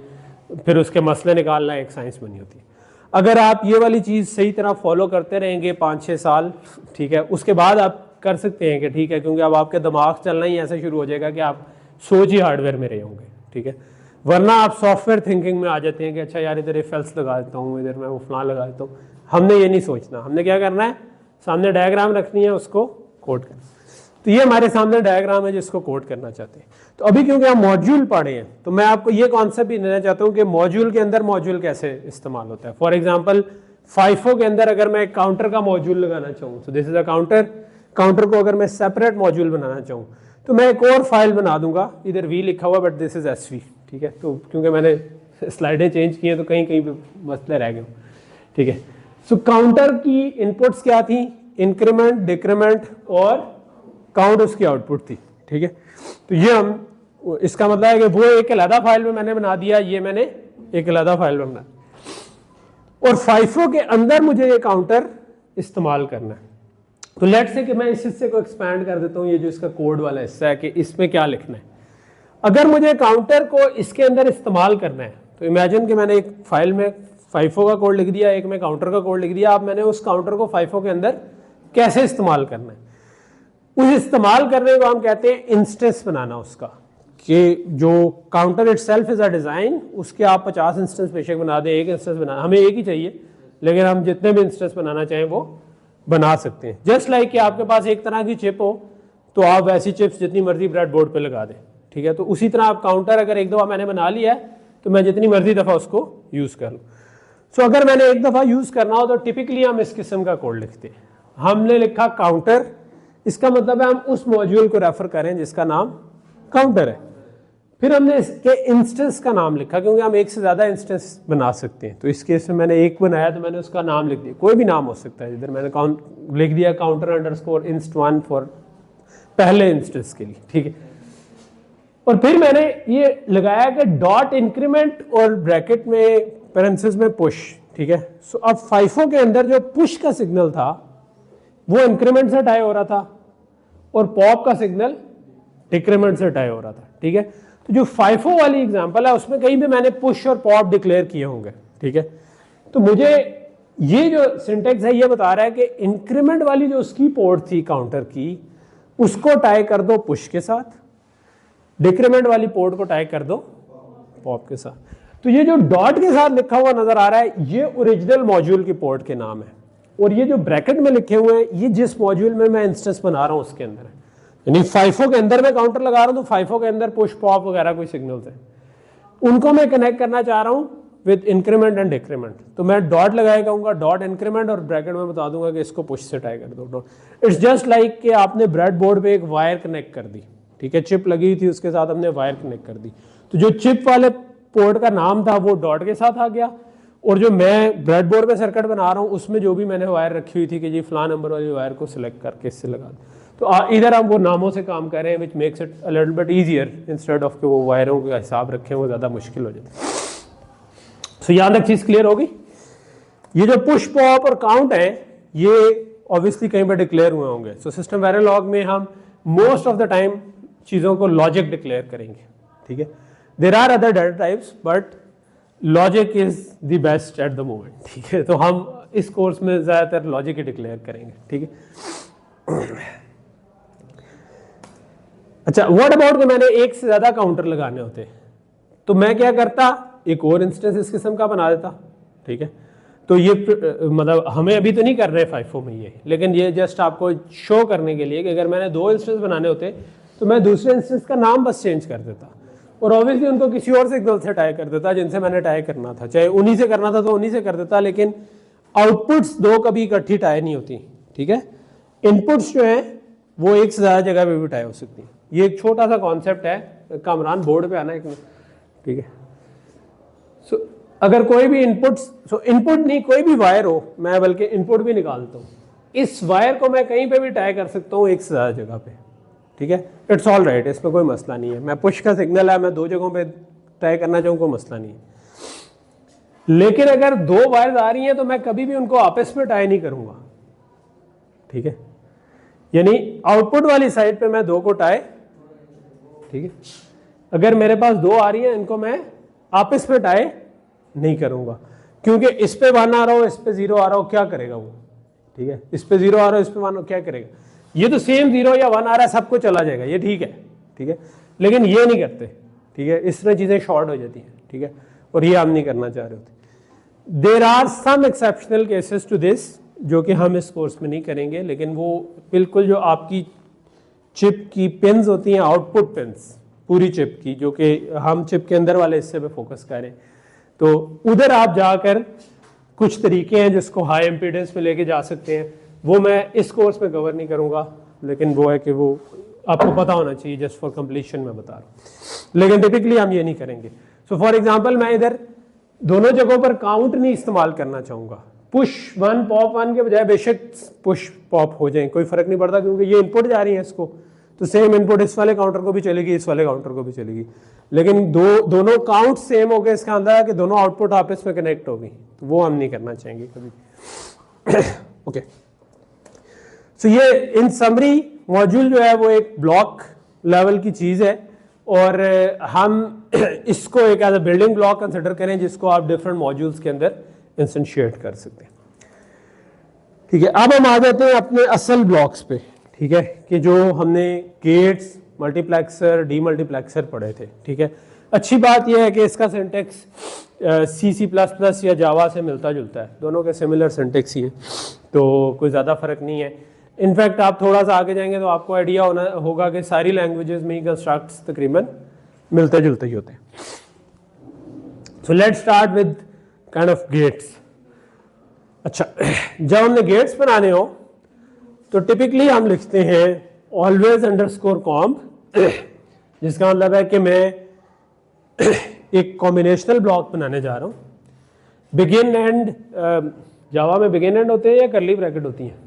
फिर उसके मसले निकालना एक साइंस बनी होती है। अगर आप ये वाली चीज़ सही तरह फॉलो करते रहेंगे 5-6 साल, ठीक है, उसके बाद आप कर सकते हैं कि ठीक है, क्योंकि अब आपके दिमाग चलना ही ऐसा शुरू हो जाएगा कि आप सोच ही हार्डवेयर में रहे होंगे, ठीक है। वरना आप सॉफ्टवेयर थिंकिंग में आ जाते हैं कि अच्छा यार इधर इफ एल्स लगा देता हूँ, इधर मैं वो फलां लगा देता हूँ। हमने ये नहीं सोचना, हमने क्या करना है, सामने डायग्राम रखनी है, उसको कोड करना। तो ये हमारे सामने डायग्राम है जिसको कोड करना चाहते हैं। तो अभी क्योंकि हम मॉड्यूल पढ़े हैं तो मैं आपको ये कॉन्सेप्ट भी देना चाहता हूँ कि मॉड्यूल के अंदर मॉड्यूल कैसे इस्तेमाल होता है। फॉर एग्जाम्पल फाइफो के अंदर अगर मैं एक काउंटर का मॉड्यूल लगाना चाहूँ तो this is a counter, counter को अगर मैं सेपरेट मॉड्यूल बनाना चाहूँ तो मैं एक और फाइल बना दूंगा, इधर वी लिखा हुआ बट दिस इज SV, ठीक है। तो क्योंकि मैंने स्लाइडें चेंज की हैं तो कहीं कहीं पे मसले रह गए, ठीक है। सो काउंटर की इनपुट्स क्या थी, इंक्रीमेंट, डिक्रीमेंट और काउंट उसकी आउटपुट थी, ठीक है। तो ये हम, इसका मतलब है कि वो एक अलग फाइल में मैंने बना दिया, ये मैंने एक अलग फाइल में बना, और फाइफो के अंदर मुझे ये काउंटर इस्तेमाल करना है। तो लेट से कि मैं इस हिस्से को एक्सपैंड कर देता हूँ, ये जो इसका कोड वाला हिस्सा है कि इसमें क्या लिखना है। अगर मुझे काउंटर को इसके अंदर इस्तेमाल करना है तो इमेजिन कि मैंने एक फाइल में फाइफो का कोड लिख दिया, एक में काउंटर का कोड लिख दिया। अब मैंने उस काउंटर को फाइफो के अंदर कैसे इस्तेमाल करना है, उस इस्तेमाल करने को हम कहते हैं इंस्टेंस बनाना उसका, कि जो counter itself is a design, उसके आप 50 इंस्टेंस बेशक बना दें, एक इंस्टेंस बना, हमें एक ही चाहिए लेकिन हम जितने भी इंस्टेंस बनाना चाहें वो बना सकते हैं। जस्ट लाइक कि आपके पास एक तरह की चिप हो तो आप वैसी चिप्स जितनी मर्जी ब्रेड बोर्ड पे लगा दें, ठीक है। तो उसी तरह आप काउंटर अगर एक दफ़ा मैंने बना लिया है तो मैं जितनी मर्जी दफ़ा उसको यूज़ कर लूँ। सो अगर मैंने एक दफ़ा यूज़ करना हो तो टिपिकली हम इस किस्म का कोड लिखते हैं। हमने लिखा काउंटर, इसका मतलब है हम उस मॉड्यूल को रेफर करें जिसका नाम काउंटर है। फिर हमने इसके इंस्टेंस का नाम लिखा क्योंकि हम एक से ज़्यादा इंस्टेंस बना सकते हैं। तो इस केस में मैंने एक बनाया तो मैंने उसका नाम लिख दिया, कोई भी नाम हो सकता है। इधर मैंने लिख दिया काउंटर_inst1 फॉर पहले इंस्टेंस के लिए, ठीक है। और फिर मैंने ये लगाया कि डॉट इंक्रीमेंट और ब्रैकेट में पैरेंथेसिस में पुश, ठीक है। सो अब फाइफो के अंदर जो पुश का सिग्नल था वो इंक्रीमेंट से टाई हो रहा था और पॉप का सिग्नल डिक्रीमेंट से टाई हो रहा था, ठीक है। तो जो FIFO वाली एग्जांपल है उसमें कहीं भी मैंने पुश और पॉप डिक्लेयर किए होंगे, ठीक है। तो मुझे ये जो सिंटेक्स है ये बता रहा है कि इंक्रीमेंट वाली जो उसकी पोर्ट थी काउंटर की, उसको टाई कर दो पुश के साथ, डिक्रीमेंट वाली पोर्ट को टाई कर दो पॉप के साथ। तो ये जो डॉट के साथ लिखा हुआ नजर आ रहा है ये ओरिजिनल मॉड्यूल की पोर्ट के नाम है, और ये जो ब्रैकेट में लिखे हुए हैं ये जिस मॉड्यूल में मैं इंस्टेंस बना रहा हूं उसके अंदर है। यानी FIFO के अंदर मैं काउंटर लगा रहा हूं, तो FIFO के अंदर पुश पॉप वगैरह कोई सिग्नल्स हैं, उनको मैं कनेक्ट करना चाह रहा हूं विद इंक्रीमेंट एंड डिक्रीमेंट। तो मैं डॉट लगाया कहूंगा डॉट इंक्रीमेंट, और ब्रैकेट में बता दूंगा कि इसको पुश से टाई कर दो डॉट। इट्स जस्ट लाइक कि आपने ब्रेड बोर्ड पे एक वायर कनेक्ट कर दी, ठीक है, चिप लगी थी उसके साथ हमने वायर कनेक्ट कर दी, तो जो चिप वाले पोर्ट का नाम था वो डॉट के साथ आ गया, और जो मैं ब्रेड बोर्ड पे सर्किट बना रहा हूँ उसमें जो भी मैंने वायर रखी हुई थी कि जी फलां नंबर वाली वायर को सिलेक्ट करके इससे लगा दो, तो इधर हम वो नामों से काम कर रहे हैं, which makes it a little bit easier instead of कि वो वायरों का हिसाब रखें, वो ज़्यादा मुश्किल हो जाता है। सो यहाँ तक चीज़ क्लियर होगी। ये जो पुश पॉप और काउंट है ये ऑब्वियसली कहीं पर डिक्लेयर हुए होंगे। सो सिस्टम वेरिलॉग में हम मोस्ट ऑफ द टाइम चीज़ों को लॉजिक डिक्लेयर करेंगे, ठीक है। There are other data types but logic is the best at the moment, ठीक है। तो हम इस कोर्स में ज़्यादातर लॉजिक ही डिक्लेयर करेंगे, ठीक है। अच्छा, व्हाट अबाउट कि मैंने एक से ज़्यादा काउंटर लगाने होते, तो मैं क्या करता, एक और इंस्टेंस इस किस्म का बना देता, ठीक है। तो ये मतलब हमें अभी तो नहीं कर रहे FIFO में ये, लेकिन ये जस्ट आपको शो करने के लिए कि अगर मैंने दो इंस्टेंस बनाने होते तो मैं दूसरे इंस्टेंस का नाम बस चेंज कर देता, और ऑब्वियसली उनको किसी और सिग्नल से टाई कर देता जिनसे मैंने टाई करना था, चाहे उन्हीं से करना था तो उन्हीं से कर देता, लेकिन आउटपुट्स दो कभी इकट्ठी टाई नहीं होती, ठीक है। इनपुट्स जो है वो एक से ज़्यादा जगह पे भी टाई हो सकती है। ये एक छोटा सा कॉन्सेप्ट है, कामरान बोर्ड पे आना एक मिनट, ठीक है। सो अगर कोई भी इनपुट नहीं, कोई भी वायर हो, मैं बल्कि इनपुट भी निकालता हूँ, इस वायर को मैं कहीं पे भी टाई कर सकता हूँ एक से ज़्यादा जगह पे, ठीक है। इट्स ऑल राइट, इसमें कोई मसला नहीं है। मैं पुश का सिग्नल है, मैं दो जगहों पे टाई करना चाहूँ, कोई मसला नहीं है। लेकिन अगर दो वायर्स आ रही हैं तो मैं कभी भी उनको आपस में टाई नहीं करूँगा, ठीक है। यानी आउटपुट वाली साइड पे मैं दो को टाई, ठीक है। अगर मेरे पास दो आ रही हैं इनको मैं आपस में टाई नहीं करूंगा, क्योंकि इस पे 1 आ रहा हो, इस पे 0 आ रहा हो, क्या करेगा वो, ठीक है। इस पे 0 आ रहा हो, इस पे 1 क्या करेगा, ये तो सेम 0 या 1 आ रहा है सबको चला जाएगा, ये ठीक है, ठीक है। लेकिन ये नहीं करते, ठीक है, इस तरह चीजें शॉर्ट हो जाती हैं, ठीक है, और ये हम नहीं करना चाह रहे होते। There are some exceptional cases to this जो कि हम इस कोर्स में नहीं करेंगे, लेकिन वो बिल्कुल जो आपकी चिप की पिन्स होती हैं, आउटपुट पिन्स पूरी चिप की, जो कि हम चिप के अंदर वाले हिस्से पे फोकस करें, तो उधर आप जाकर कुछ तरीके हैं जिसको हाई एम्पीडेंस पे लेके जा सकते हैं, वो मैं इस कोर्स में कवर नहीं करूंगा, लेकिन वो है कि वो आपको पता होना चाहिए, जस्ट फॉर कंप्लीशन में बता रहा हूँ, लेकिन टिपिकली हम ये नहीं करेंगे। सो फॉर एग्जांपल मैं इधर दोनों जगहों पर काउंट नहीं इस्तेमाल करना चाहूँगा, पुश 1 पॉप 1 के बजाय बेशक पुश पॉप हो जाए, कोई फर्क नहीं पड़ता, क्योंकि ये इनपुट जा रही है इसको, तो सेम इनपुट इस वाले काउंटर को भी चलेगी, इस वाले काउंटर को भी चलेगी, लेकिन दोनों काउंट सेम हो गए, इसका अंदर है कि दोनों आउटपुट आपस में कनेक्ट होगी, तो वो हम नहीं करना चाहेंगे कभी। ओके, सो ये इन समरी मॉड्यूल जो है वो एक ब्लॉक लेवल की चीज़ है, और हम इसको एक as a building block consider करें जिसको आप डिफरेंट मॉड्यूल्स के अंदर इंस्टेंशिएट कर सकते हैं, ठीक है। अब हम आ जाते हैं अपने असल ब्लॉक्स पे, ठीक है, कि जो हमने गेट्स, मल्टीप्लेक्सर, डीमल्टीप्लेक्सर पढ़े थे, ठीक है। अच्छी बात यह है कि इसका सिंटेक्स C++ या जावा से मिलता जुलता है, दोनों के सिमिलर सिंटेक्स ही है, तो कोई ज़्यादा फर्क नहीं है। इनफैक्ट आप थोड़ा सा आगे जाएंगे तो आपको आइडिया होगा कि सारी लैंग्वेजेस में ही कंस्ट्रक्ट्स तकरीबन मिलते जुलते ही होते हैं। So let's start with kind of gates. अच्छा, जब हमने गेट्स बनाने हो तो टिपिकली हम लिखते हैं ऑलवेज अंडरस्कोर कॉम्ब, जिसका मतलब है कि मैं एक कॉम्बिनेशनल ब्लॉक बनाने जा रहा हूँ। बिगिन एंड, जावा में बिगिन एंड होते हैं या करली ब्रैकेट होती हैं?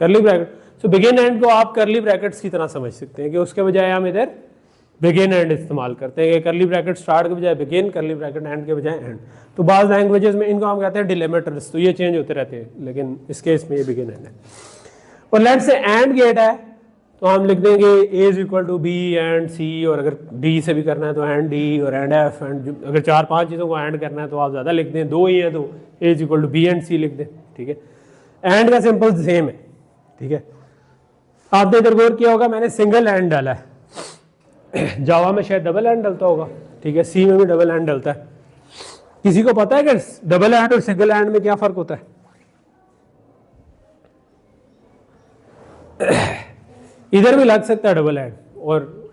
करली ब्रैकेट। सो बिगिन एंड को आप करली ब्रैकेट्स की तरह समझ सकते हैं कि उसके बजाय हम इधर बिगिन एंड इस्तेमाल करते हैं कि करली ब्रैकेट स्टार्ट के बजाय बिगिन, करली ब्रैकेट एंड के बजाय एंड। तो बाज़ लैंग्वेजेस में इनको हम कहते हैं डिलिमिटर्स, तो ये चेंज होते रहते हैं, लेकिन इस केस में ये बिगिन एंड है। और लेट्स से एंड गेट है, तो हम लिख देंगे A is equal to B and C, और अगर डी से भी करना है तो एंड डी और एंड एफ, एंड अगर 4-5 चीज़ों को एंड करना है तो आप ज़्यादा लिख दें, 2 ही है तो A is equal to B and C लिख दें, ठीक है। एंड का सिंपल सेम है, ठीक है। आपने इधर गौर किया होगा मैंने सिंगल एंड डाला है, जावा में शायद डबल एंड डलता होगा, ठीक है, सी में भी डबल एंड डलता है। किसी को पता है कि डबल एंड और सिंगल एंड में क्या फर्क होता है? इधर भी लग सकता है डबल एंड, और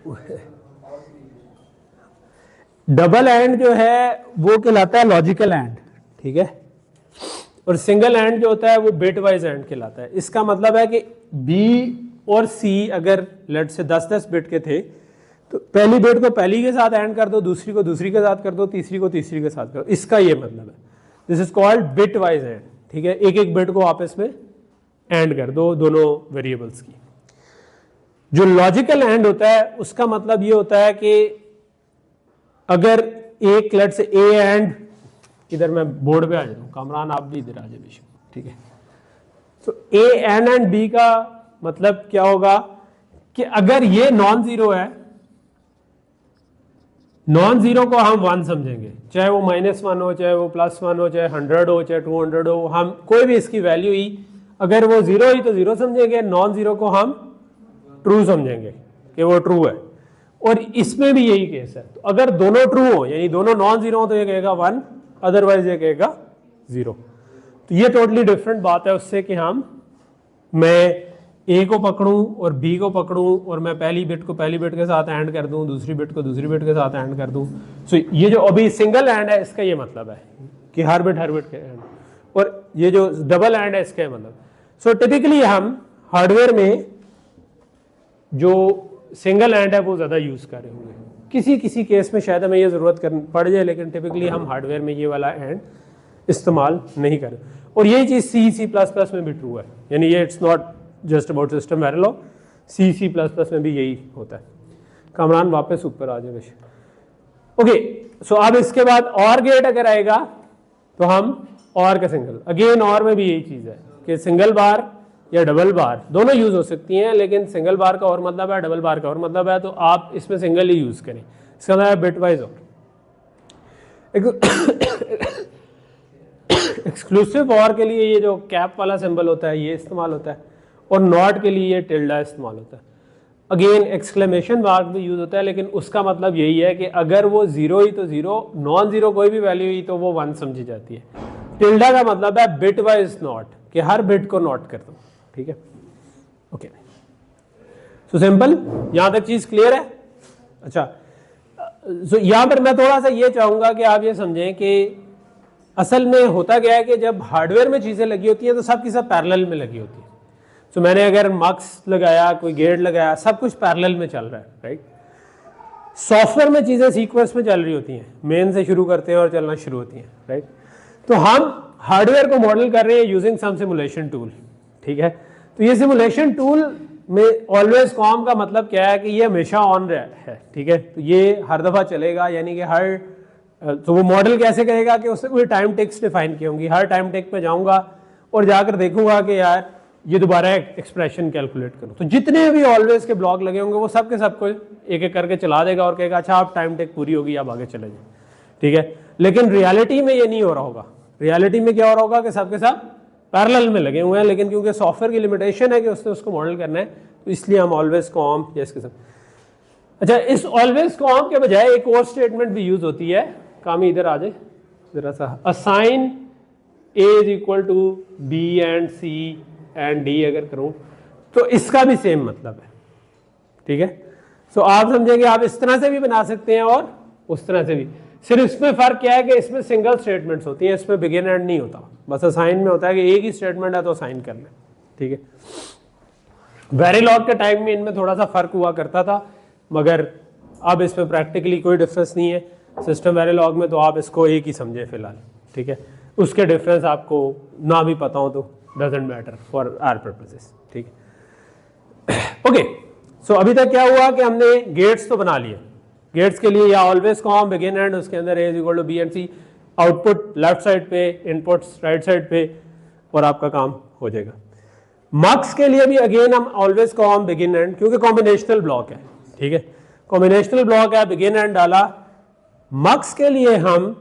डबल एंड जो है वो कहलाता है लॉजिकल एंड, ठीक है, और सिंगल एंड जो होता है वो बिट वाइज एंड कहलाता है। इसका मतलब है कि बी और सी अगर लेट से 10-10 बिट के थे तो पहली बिट को पहली के साथ एंड कर दो, दूसरी को दूसरी के साथ कर दो, तीसरी को तीसरी के साथ कर दो, इसका ये मतलब है। This is called bit wise and, ठीक है। एक एक बिट को आपस में एंड कर दो दोनों वेरिएबल्स की। जो लॉजिकल एंड होता है उसका मतलब ये होता है कि अगर एक लेट से ए एंड, इधर मैं बोर्ड पे आ जाता हूँ, कामरान आप भी इधर आ जाए बेशक, ठीक है। तो ए एंड बी का मतलब क्या होगा कि अगर ये नॉन जीरो है, नॉन जीरो को हम 1 समझेंगे, चाहे वो -1 हो, चाहे वो +1 हो, चाहे 100 हो, चाहे 200 हो, हम कोई भी इसकी वैल्यू ही अगर वो जीरो ही तो जीरो समझेंगे, नॉन जीरो को हम ट्रू समझेंगे कि वो ट्रू है। और इसमें भी यही केस है, तो अगर दोनों ट्रू हो यानी दोनों नॉन जीरो हो तो ये कहेगा 1, अदरवाइज ये कहेगा 0। तो ये टोटली डिफरेंट बात है उससे कि मैं ए को पकड़ूं और बी को पकड़ूं और मैं पहली बिट को पहली बिट के साथ ऐड कर दूं, दूसरी बिट को दूसरी बिट के साथ ऐड कर दूं। सो ये जो अभी सिंगल ऐड है इसका ये मतलब है कि हर बिट के ऐड, और ये जो डबल ऐड है इसका मतलब। सो टिपिकली हम हार्डवेयर में जो सिंगल ऐड है वो ज़्यादा यूज़ कर रहे होंगे, किसी किसी केस में शायद हमें ये ज़रूरत पड़ जाए, लेकिन टिपिकली हम हार्डवेयर में ये वाला ऐड इस्तेमाल नहीं करें। और यही चीज़ C++ में भी ट्रू है, यानी ये it's not just about system Verilog, C++ में भी यही होता है। कामरान वापस ऊपर आ जाए बेशक। ओके, सो अब इसके बाद और गेट अगर आएगा तो हम और का सिंगल, अगेन और में भी यही चीज़ है कि सिंगल बार या डबल बार दोनों यूज़ हो सकती हैं, लेकिन सिंगल बार का और मतलब है, डबल बार का और मतलब है, तो आप इसमें सिंगल ही यूज़ करें। इसका मतलब है बिट वाइज और। एक्सक्लूसिव और के लिए ये जो कैप वाला सिंबल होता है ये इस्तेमाल होता है, और नॉट के लिए ये टिल्डा इस्तेमाल होता है। अगेन एक्सक्लेमेशन मार्क भी यूज होता है, लेकिन उसका मतलब यही है कि अगर वो जीरो ही तो जीरो, नॉन जीरो कोई भी वैल्यू ही तो वो 1 समझी जाती है। टिल्डा का मतलब है बिट वाइज नॉट, कि हर बिट को नॉट कर दो, ठीक है। ओके, सो सिंपल, यहां तक चीज क्लियर है? अच्छा, सो यहां पर मैं थोड़ा सा ये चाहूंगा कि आप ये समझें कि असल में होता क्या है कि जब हार्डवेयर में चीजें लगी होती हैं तो सब की सब पैरेलल में लगी होती है। तो मैंने अगर मक्स लगाया, कोई गेट लगाया, सब कुछ पैरेलल में चल रहा है, राइट। सॉफ्टवेयर में चीजें सीक्वेंस में चल रही होती हैं, मेन से शुरू करते हैं और चलना शुरू होती हैं, राइट। तो हम हार्डवेयर को मॉडल कर रहे हैं यूजिंग सम सिमुलेशन टूल, ठीक है। तो ये सिमुलेशन टूल में ऑलवेज कॉम का मतलब क्या है कि ये हमेशा ऑन है, ठीक है। तो ये हर दफा चलेगा, यानी कि हर, तो वो मॉडल कैसे करेगा कि उससे कोई टाइम टेक्स डिफाइन की होंगी, हर टाइम टेक पे जाऊंगा और जाकर देखूंगा कि यार ये दोबारा एक्सप्रेशन कैलकुलेट करो। तो जितने भी ऑलवेज के ब्लॉक लगे होंगे वो सब के सब को एक एक करके चला देगा और कहेगा अच्छा आप टाइम टेक पूरी होगी, आप आगे चले जाए, ठीक है। लेकिन रियलिटी में ये नहीं हो रहा होगा। रियलिटी में क्या हो रहा होगा कि सबके सब पैरेलल में लगे हुए हैं, लेकिन क्योंकि सॉफ्टवेयर की लिमिटेशन है कि उसने उसको मॉडल करना है, तो इसलिए हम ऑलवेज कॉम या इसके साथ। अच्छा, इस ऑलवेज कॉम के बजाय एक और स्टेटमेंट भी यूज होती है। कामी इधर आ जाए जरा सा, assign A is equal to B and C and D अगर करूं तो इसका भी सेम मतलब है, ठीक है। सो आप समझेंगे, आप इस तरह से भी बना सकते हैं और उस तरह से भी। सिर्फ इसमें फर्क क्या है कि इसमें सिंगल स्टेटमेंट्स होती हैं, इसमें बिगिन एंड नहीं होता। बस असाइन में होता है कि एक ही स्टेटमेंट है तो असाइन करना है, ठीक है। वेरिलॉग के टाइम में इनमें थोड़ा सा फर्क हुआ करता था, मगर अब इसमें प्रैक्टिकली कोई डिफरेंस नहीं है। सिस्टम वेरिलॉग में तो आप इसको एक ही समझे फिलहाल, ठीक है। उसके डिफरेंस आपको ना भी पता हो तो doesn't matter for our purposes, ठीक है। ओके, सो अभी तक क्या हुआ कि हमने गेट्स तो बना लिए। गेट्स के लिए या ऑलवेज कॉम, बिगिन एंड, उसके अंदर A equal to B and C, output left side पे, इनपुट्स राइट साइड पे, और आपका काम हो जाएगा। मक्स के लिए भी अगेन हम ऑलवेज कॉम बिगिन एंड, क्योंकि कॉम्बिनेशनल ब्लॉक है, ठीक है, कॉम्बिनेशनल ब्लॉक है, बिगिन एंड डाला। मक्स के लिए हम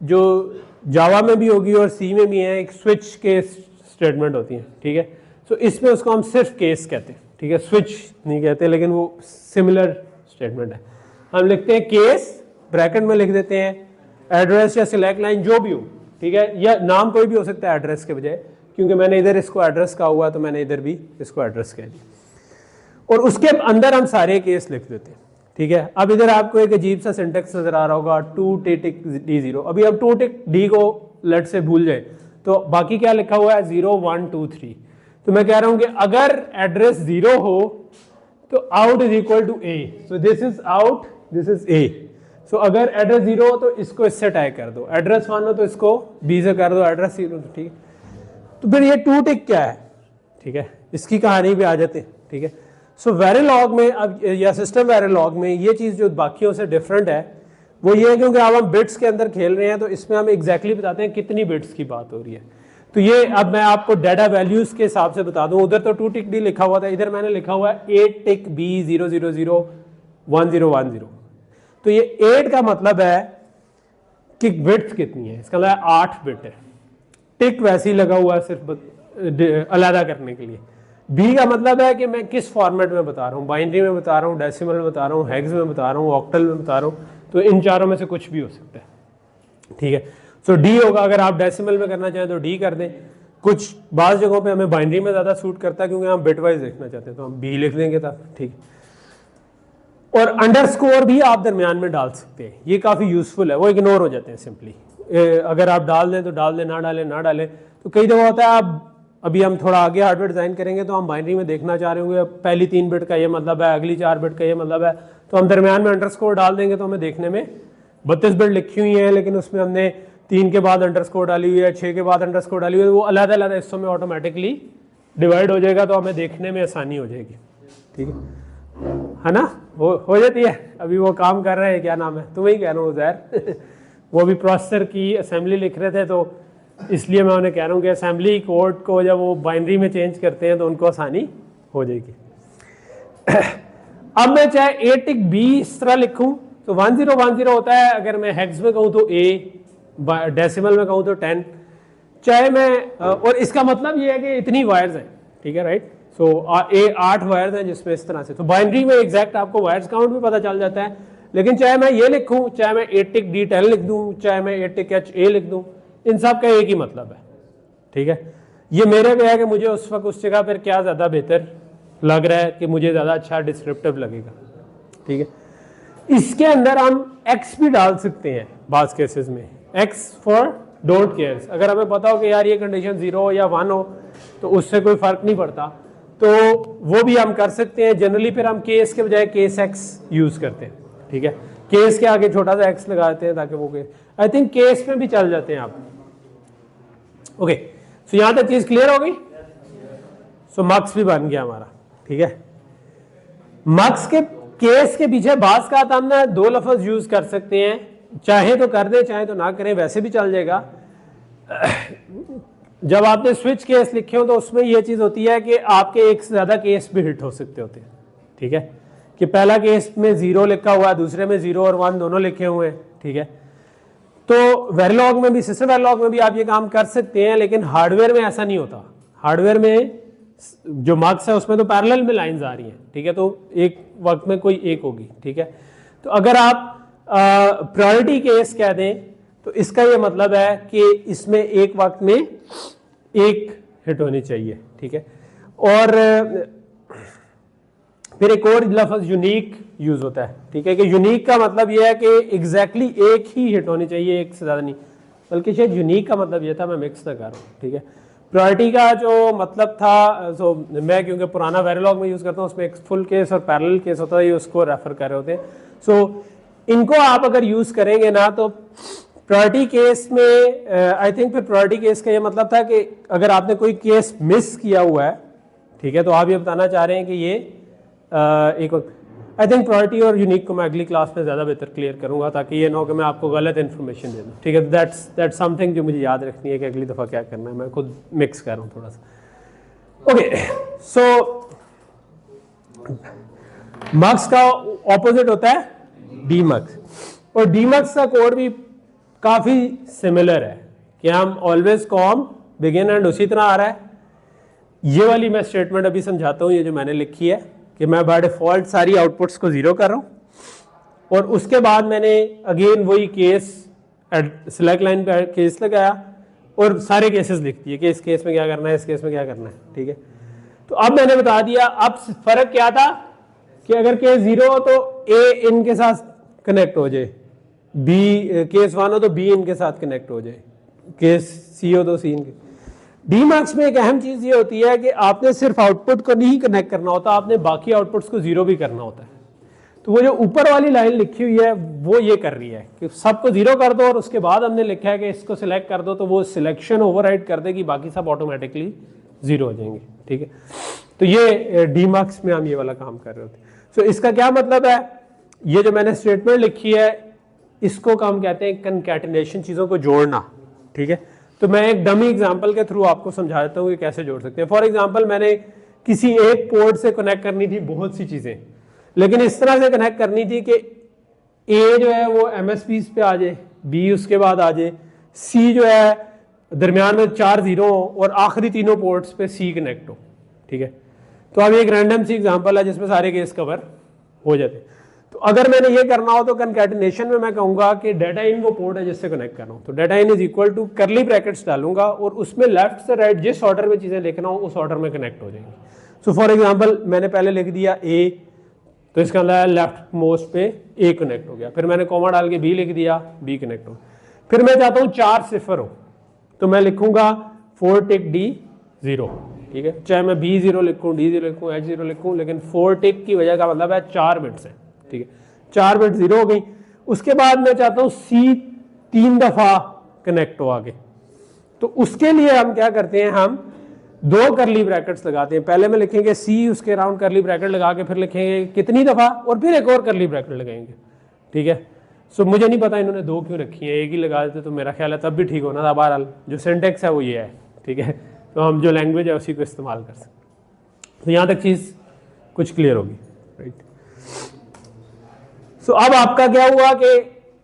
जो जावा में भी होगी और सी में भी है, एक स्विच केस स्टेटमेंट होती है, ठीक है। सो इसमें उसको हम सिर्फ केस कहते हैं, ठीक है, स्विच नहीं कहते, लेकिन वो सिमिलर स्टेटमेंट है। हम लिखते हैं केस, ब्रैकेट में लिख देते हैं एड्रेस या सिलेक्ट लाइन जो भी हो, ठीक है, या नाम कोई भी हो सकता है एड्रेस के बजाय, क्योंकि मैंने इधर इसको एड्रेस कहा हुआ तो मैंने इधर भी इसको एड्रेस कह दिया, और उसके अंदर हम सारे केस लिख देते हैं, ठीक है। अब इधर आपको एक अजीब सा सिंटेक्स नजर आ रहा होगा, 2t-d0। अभी हम 2t-d को लेट से भूल जाए तो बाकी क्या लिखा हुआ है 0 1 2 3। तो मैं कह रहा हूं कि अगर एड्रेस 0 हो तो out is equal to a, so this is out, this is a। सो अगर एड्रेस 0 हो तो इसको इससे टैग कर दो, एड्रेस 1 हो तो इसको b से कर दो, एड्रेस 0 तो ठीक है। तो फिर ये 2tick क्या है, ठीक है, इसकी कहानी पे आ जाते हैं, ठीक है। सो वेरिलॉग में अब या सिस्टम वेरिलॉग में ये चीज़ जो बाकियों से डिफरेंट है वो ये है, क्योंकि अब हम बिट्स के अंदर खेल रहे हैं तो इसमें हम एग्जैक्टली बताते हैं कितनी बिट्स की बात हो रही है। तो ये अब मैं आपको डाटा वैल्यूज के हिसाब से बता दूं, उधर तो 2tick-d लिखा हुआ था, इधर मैंने लिखा हुआ है 8tick-b0001010। तो ये 8 का मतलब है कि बिट्स कितनी है, इसका मतलब 8 बिट है। टिक वैसे ही लगा हुआ है सिर्फ अलग करने के लिए। बी का मतलब है कि मैं किस फॉर्मेट में बता रहा हूँ, बाइनरी में बता रहा हूँ, डेसिमल में बता रहा हूँ, हेक्स में बता रहा हूँ, ऑक्टल में बता रहा हूँ, तो इन चारों में से कुछ भी हो सकता है, ठीक है। सो डी होगा, अगर आप डेसिमल में करना चाहें तो डी कर दें। कुछ बाज़ जगहों पे हमें बाइनरी में ज़्यादा सूट करता है क्योंकि हम बिट वाइज देखना चाहते हैं, तो हम बी लिख देंगे तब, ठीक। और अंडरस्कोर भी आप दरमियान में डाल सकते हैं, ये काफ़ी यूजफुल है, वो इग्नोर हो जाते हैं सिंपली। अगर आप डाल दें तो डाल दें, ना डालें ना डालें। तो कई दफ़ा होता है, आप अभी हम थोड़ा आगे हार्डवेयर डिज़ाइन करेंगे तो हम बाइनरी में देखना चाह रहे होंगे पहली 3 बिट का ये मतलब है, अगली 4 बिट का ये मतलब है, तो हम दरमियान में अंडरस्कोर डाल देंगे तो हमें देखने में 32 बिट लिखी हुई है, लेकिन उसमें हमने 3 के बाद अंडरस्कोर डाली हुई है, 6 के बाद अंडरस्कोर डाली हुई है, वो अलग अलग हिस्सों में ऑटोमेटिकली डिवाइड हो जाएगा, तो हमें देखने में आसानी हो जाएगी, ठीक है ना, हो जाती है। अभी वो काम कर रहे हैं, क्या नाम है, तुम्हें ही कह रहा हूँ ज़ैर वो भी प्रोसेसर की असेंबली लिख रहे थे, तो इसलिए मैं उन्हें कह रहा हूँ कि असेंबली कोड को जब वो बाइनरी में चेंज करते हैं तो उनको आसानी हो जाएगी। अब मैं चाहे a-tick-b इस तरह लिखूं तो 1010 होता है, अगर मैं हेक्स में कहूँ तो a, डेसिमल में कहूँ तो 10, चाहे मैं और इसका मतलब ये है कि इतनी वायर्स हैं, ठीक है, राइट। सो 8 वायर्स हैं जिसमें इस तरह से, तो बाइनरी में एग्जैक्ट आपको वायर्स काउंट भी पता चल जाता है। लेकिन चाहे मैं ये लिखूं, चाहे मैं 8tick-d10 लिख दूं, चाहे मैं 8tick-h-a लिख दूं, इन सब का एक ही मतलब है, ठीक है। ये मेरे पे है कि मुझे उस वक्त उस जगह पर क्या ज़्यादा बेहतर लग रहा है, कि मुझे ज़्यादा अच्छा डिस्क्रिप्टिव लगेगा, ठीक है। इसके अंदर हम x भी डाल सकते हैं बाज़ केसेस में, x फॉर डोंट केयर्स। अगर हमें पता हो कि यार ये कंडीशन 0 हो या 1 हो तो उससे कोई फ़र्क नहीं पड़ता, तो वो भी हम कर सकते हैं। जनरली फिर हम केस के बजाय केस x यूज़ करते हैं, ठीक है। केस के आगे छोटा सा x लगा देते हैं ताकि वो केस, आई थिंक केस में भी चल जाते हैं आप, ओके। सो यहाँ तक चीज़ क्लियर हो गई। सो मक्स भी बन गया हमारा, ठीक है। मक्स के केस के पीछे बास का हम ना 2 लफ्ज यूज कर सकते हैं, चाहे तो कर दें चाहे तो ना करें, वैसे भी चल जाएगा। जब आपने स्विच केस लिखे हो तो उसमें यह चीज होती है कि आपके एक से ज्यादा केस भी हिट हो सकते होते हैं, ठीक है, कि पहला केस में 0 लिखा हुआ है, दूसरे में 0 और 1 दोनों लिखे हुए हैं, ठीक है। तो वेरिलॉग में भी, सिस्टम वेरिलॉग में भी आप ये काम कर सकते हैं, लेकिन हार्डवेयर में ऐसा नहीं होता। हार्डवेयर में जो मार्क्स है उसमें तो पैरेलल में लाइंस आ रही हैं, ठीक है, तो एक वक्त में कोई एक होगी, ठीक है। तो अगर आप प्रायोरिटी केस कह दें तो इसका ये मतलब है कि इसमें एक वक्त में एक हिट होनी चाहिए, ठीक है। और फिर एक और लफ्ज यूनिक यूज होता है, ठीक है, कि यूनिक का मतलब यह है कि एग्जैक्टली एक ही हिट होनी चाहिए, एक से ज्यादा नहीं, बल्कि शायद यूनिक का मतलब यह था, मैं मिक्स ना कर रहा हूँ, ठीक है। प्रायोरिटी का जो मतलब था, सो मैं क्योंकि पुराना वेरिलॉग में यूज करता हूँ उसमें एक फुल केस और पैरेलल केस होता है, ये उसको रेफर कर रहे होते हैं। सो इनको आप अगर यूज करेंगे ना तो प्रायोरिटी केस में आई थिंक फिर प्रायोरिटी केस का ये मतलब था कि अगर आपने कोई केस मिस किया हुआ है, ठीक है, तो आप ये बताना चाह रहे हैं कि ये एक, आई थिंक प्रायोरिटी और यूनिक को मैं अगली क्लास में ज़्यादा बेहतर क्लियर करूंगा ताकि ये ना हो कि मैं आपको गलत इन्फॉर्मेशन दे दूँ, ठीक है। दैट्स समथिंग जो मुझे याद रखनी है कि अगली दफ़ा क्या करना है, मैं खुद मिक्स कर रहा हूँ थोड़ा सा। ओके, सो मक्स का ऑपोजिट होता है डीमक्स, और डीमक्स का कोड भी काफी सिमिलर है कि हम ऑलवेज कॉम बिगिन एंड उसी तरह आ रहा है। ये वाली मैं स्टेटमेंट अभी समझाता हूँ, ये जो मैंने लिखी है कि मैं बाय डिफॉल्ट सारी आउटपुट्स को जीरो कर रहा हूँ, और उसके बाद मैंने अगेन वही केस सिलेक्ट लाइन पे केस लगाया और सारे केसेस लिख दिए कि इस केस में क्या करना है, इस केस में क्या करना है, ठीक है। तो अब मैंने बता दिया, अब फर्क क्या था कि अगर केस जीरो हो तो ए इनके साथ कनेक्ट हो जाए, बी केस वन हो तो बी इनके साथ कनेक्ट हो जाए, केस सी हो तो सी इनके। डीमैक्स में एक अहम चीज ये होती है कि आपने सिर्फ आउटपुट को नहीं कनेक्ट करना होता, आपने बाकी आउटपुट्स को जीरो भी करना होता है। तो वो जो ऊपर वाली लाइन लिखी हुई है वो ये कर रही है कि सबको जीरो कर दो, और उसके बाद हमने लिखा है कि इसको सिलेक्ट कर दो, तो वो सिलेक्शन ओवरराइड कर देगी, बाकी सब ऑटोमेटिकली जीरो हो जाएंगे, ठीक है। तो ये डीमैक्स में हम ये वाला काम कर रहे होते हैं। सो इसका क्या मतलब है, ये जो मैंने स्टेटमेंट लिखी है इसको हम कहते हैं कनकैटिनेशन, चीजों को जोड़ना, ठीक है। तो मैं एक डमी एग्जांपल के थ्रू आपको समझा देता हूँ कि कैसे जोड़ सकते हैं। फॉर एग्जांपल मैंने किसी एक पोर्ट से कनेक्ट करनी थी बहुत सी चीजें, लेकिन इस तरह से कनेक्ट करनी थी कि ए जो है वो एमएसपी पे आ जाए, बी उसके बाद आ जाए, सी जो है दरमियान में 4 जीरो हो और आखिरी तीनों पोर्ट्स पे सी कनेक्ट हो, ठीक है। तो अब एक रैंडम सी एग्जांपल है जिसमें सारे केस कवर हो जाते। तो अगर मैंने ये करना हो तो कनकैटिनेशन में मैं कहूंगा कि डाटा इन वो पोर्ट है जिससे कनेक्ट करना हो, तो data in is equal to curly brackets डालूंगा और उसमें लेफ्ट से राइट जिस ऑर्डर में चीजें लिखना हो उस ऑर्डर में कनेक्ट हो जाएंगी। सो फॉर एग्जांपल मैंने पहले लिख दिया ए, तो इसका मतलब लेफ्ट मोस्ट पे ए कनेक्ट हो गया, फिर मैंने कॉमा डाल के बी लिख दिया, बी कनेक्ट हो गया। फिर मैं चाहता हूँ 4 सिफर हो, तो मैं लिखूंगा 4 टिक डी 0, ठीक है। चाहे मैं बी 0 लिखूं, डी 0 लिखूं, एच 0 लिखूं, लेकिन 4 टिक की वजह का मतलब है 4 बिट्स है, ठीक है। 4 बिट 0 हो गई। उसके बाद मैं चाहता हूं सी 3 दफा कनेक्ट हो आगे, तो उसके लिए हम क्या करते हैं, हम 2 करली ब्रैकेट्स लगाते हैं। पहले में लिखेंगे सी, उसके अराउंड करली ब्रैकेट लगा के फिर लिखेंगे कितनी दफा, और फिर एक और करली ब्रैकेट लगाएंगे, ठीक है। सो मुझे नहीं पता इन्होंने 2 क्यों रखी है, एक ही लगा देते तो मेरा ख्याल है तब भी ठीक होना था। बहरहाल जो सिंटेक्स है वो ये है, ठीक है। तो हम जो लैंग्वेज है उसी को इस्तेमाल कर सकते हैं। तो यहाँ तक चीज़ कुछ क्लियर होगी, राइट। सो अब आपका क्या हुआ कि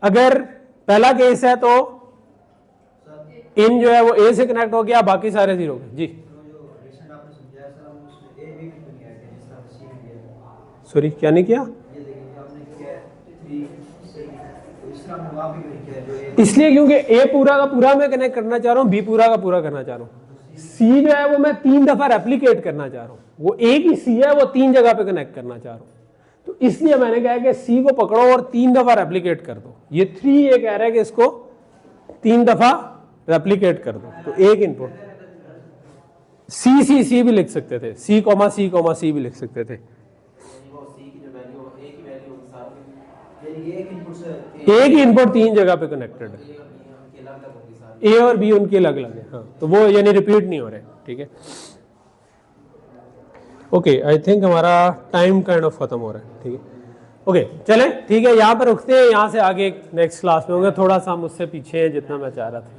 अगर पहला केस है तो इन जो है वो ए से कनेक्ट हो गया, बाकी सारे 0 जी। सॉरी क्या नहीं किया, इसलिए क्योंकि ए पूरा का पूरा मैं कनेक्ट करना चाह रहा हूँ, बी पूरा का पूरा करना चाह रहा हूँ, सी जो है वो मैं 3 दफा रेप्लिकेट करना चाह रहा हूँ, वो एक ही सी है वो 3 जगह पे कनेक्ट करना चाह रहा हूँ। तो इसलिए मैंने कहा कि सी को पकड़ो और 3 दफा रेप्लिकेट कर दो। ये 3 ये कह रहा है कि इसको 3 दफा रेप्लिकेट कर दो, तो एक इनपुट सी भी लिख सकते थे, सी कॉमा सी भी लिख सकते थे। एक ही इनपुट 3 जगह पे कनेक्टेड है, ए और बी उनके अलग अलग है, हाँ, तो वो यानी रिपीट नहीं हो रहे, ठीक है। ओके, आई थिंक हमारा टाइम काइंड ऑफ खत्म हो रहा है, ठीक है। ओके चलें, ठीक है, यहाँ पर रुकते हैं, यहाँ से आगे नेक्स्ट क्लास में होंगे। थोड़ा सा मुझसे पीछे है जितना मैं चाह रहा था।